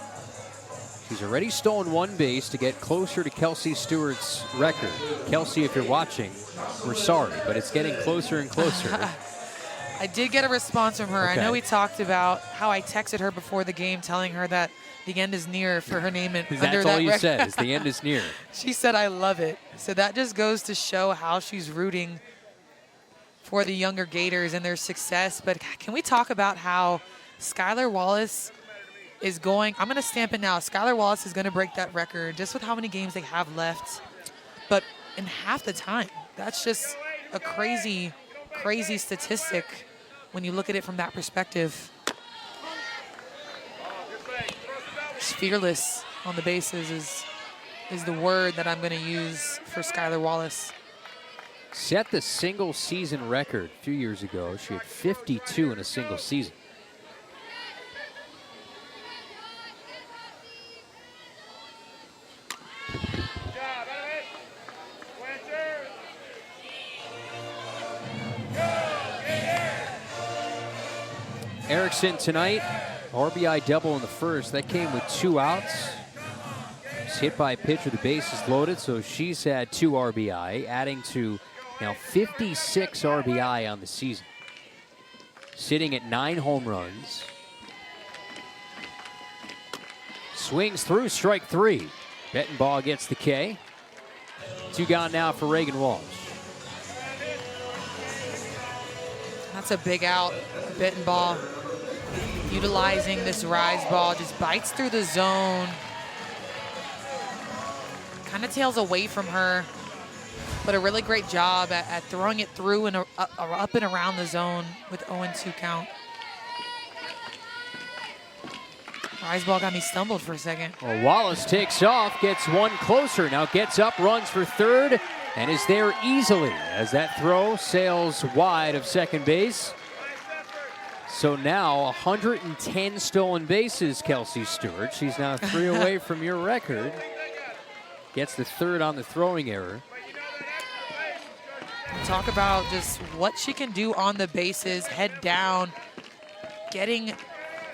She's already stolen 1 base to get closer to Kelsey Stewart's record. Kelsey, if you're watching, we're sorry, but it's getting closer and closer. I did get a response from her. Okay. I know we talked about how I texted her before the game telling her that the end is near for her name under That's that all you record. said, is the end is near. She said, I love it. So that just goes to show how she's rooting for the younger Gators and their success. But can we talk about how Skylar Wallace is going? I'm going to stamp it now. Skylar Wallace is going to break that record just with how many games they have left, but in half the time. That's just a crazy, crazy statistic when you look at it from that perspective. Just fearless on the bases is the word that I'm going to use for Skylar Wallace. Set the single season record a few years ago. She had 52 in a single season. Erickson tonight, RBI double in the 1st. That came with 2 outs. She's hit by a pitch with the bases loaded, so she's had 2 RBI, adding to now 56 RBI on the season. Sitting at 9 home runs. Swings through, strike 3. Bettenbaugh gets the K. 2 gone now for Reagan Walsh. That's a big out. Bettenbaugh utilizing this rise ball, just bites through the zone. Kind of tails away from her, but a really great job at throwing it through and up and around the zone with 0-2 count. Rise ball got me stumbled for a second. Well, Wallace takes off, gets 1 closer, now gets up, runs for 3rd, and is there easily as that throw sails wide of second base. So now 110 stolen bases, Kelsey Stewart. She's now 3 away from your record. Gets the 3rd on the throwing error. Talk about just what she can do on the bases, head down, getting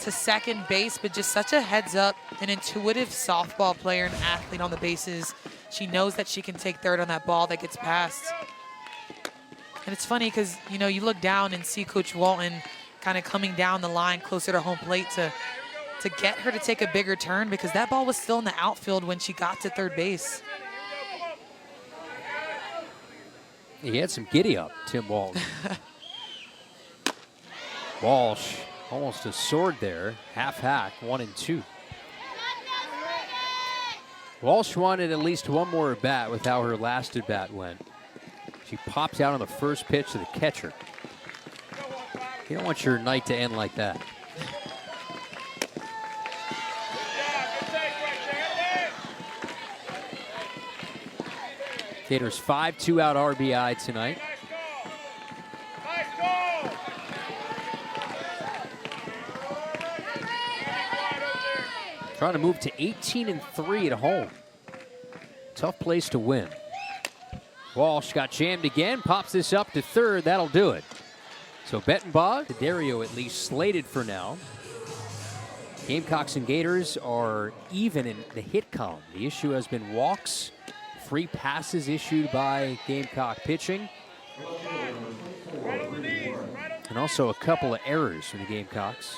to second base, but just such a heads up, an intuitive softball player and athlete on the bases. She knows that she can take 3rd on that ball that gets passed. And it's funny because, you know, you look down and see Coach Walton kind of coming down the line closer to home plate to get her to take a bigger turn, because that ball was still in the outfield when she got to 3rd base. He had some giddy up, Tim Walton. Walsh, almost a sword there. Half hack, 1 and 2. Walsh wanted at least one more at bat with how her last at bat went. She popped out on the first pitch to the catcher. You don't want your night to end like that. Gators 5 2-out RBI tonight. Nice goal. Trying to move to 18 and 3 at home. Tough place to win. Walsh got jammed again, pops this up to third. That'll do it. So Bettenbaugh, Dario at least slated for now. Gamecocks and Gators are even in the hit column. The issue has been walks, free passes issued by Gamecock pitching, and also a couple of errors from the Gamecocks.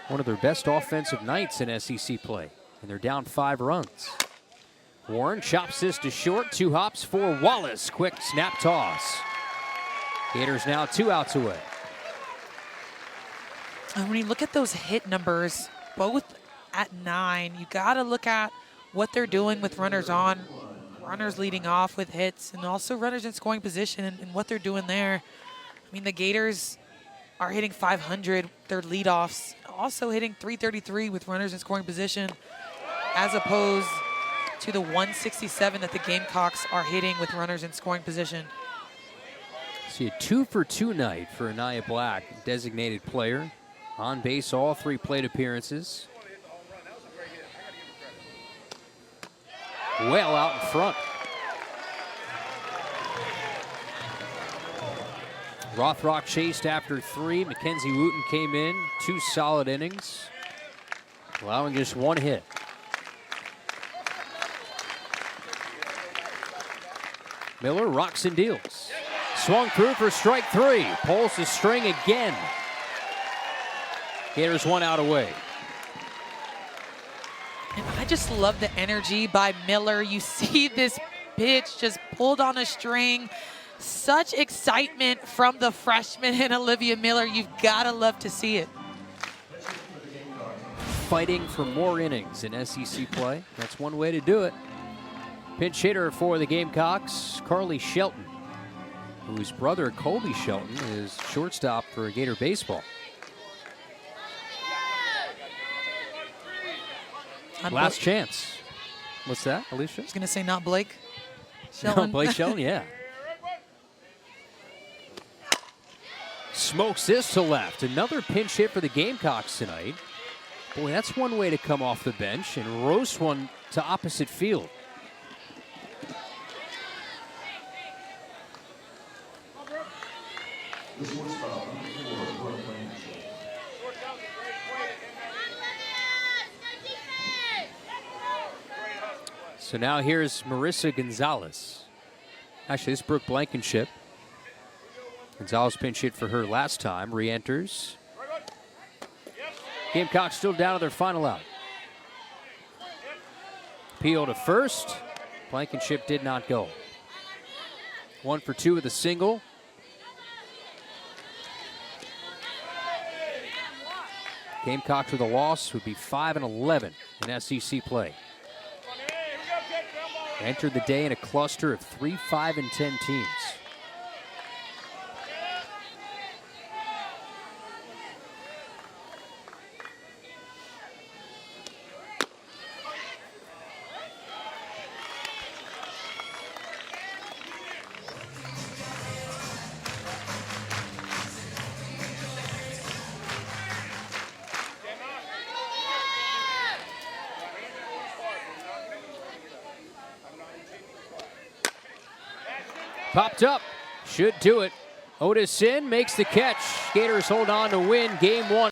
One of their best offensive nights in SEC play, and they're down 5 runs. Warren chops this to short, 2 hops for Wallace. Quick snap toss. Gators now 2 outs away. And when you look at those hit numbers, both at 9, you got to look at what they're doing with runners on, runners leading off with hits, and also runners in scoring position and what they're doing there. I mean, the Gators are hitting 500, their leadoffs, also hitting 333 with runners in scoring position, as opposed to the 167 that the Gamecocks are hitting with runners in scoring position. See a 2-for-2 night for Anaya Black, designated player. On base all 3 plate appearances. Well out in front. Rothrock chased after 3. Mackenzie Wooten came in. 2 solid innings, allowing just 1 hit. Miller rocks and deals. Swung through for strike 3. Pulls the string again. Gators 1 out away. And I just love the energy by Miller. You see this pitch just pulled on a string. Such excitement from the freshman and Olivia Miller. You've got to love to see it. Fighting for more innings in SEC play. That's one way to do it. Pinch hitter for the Gamecocks, Carly Shelton, whose brother Colby Shelton is shortstop for Gator baseball. Last chance. What's that, Alicia? I was going to say not Blake No, Shelton. Blake Shelton, yeah. Smokes this to left. Another pinch hit for the Gamecocks tonight. Boy, that's one way to come off the bench and roast one to opposite field. So now here's Marissa Gonzalez. Actually, this is Brooke Blankenship. Gonzalez pinch hit for her last time. Re-enters. Gamecocks still down to their final out. Peel to first. Blankenship did not go. 1 for 2 with a single. Gamecocks with a loss would be 5-11 in SEC play. Entered the day in a cluster of 3, 5, and 10 teams. Popped up, should do it. Otis Sin makes the catch. Gators hold on to win game 1.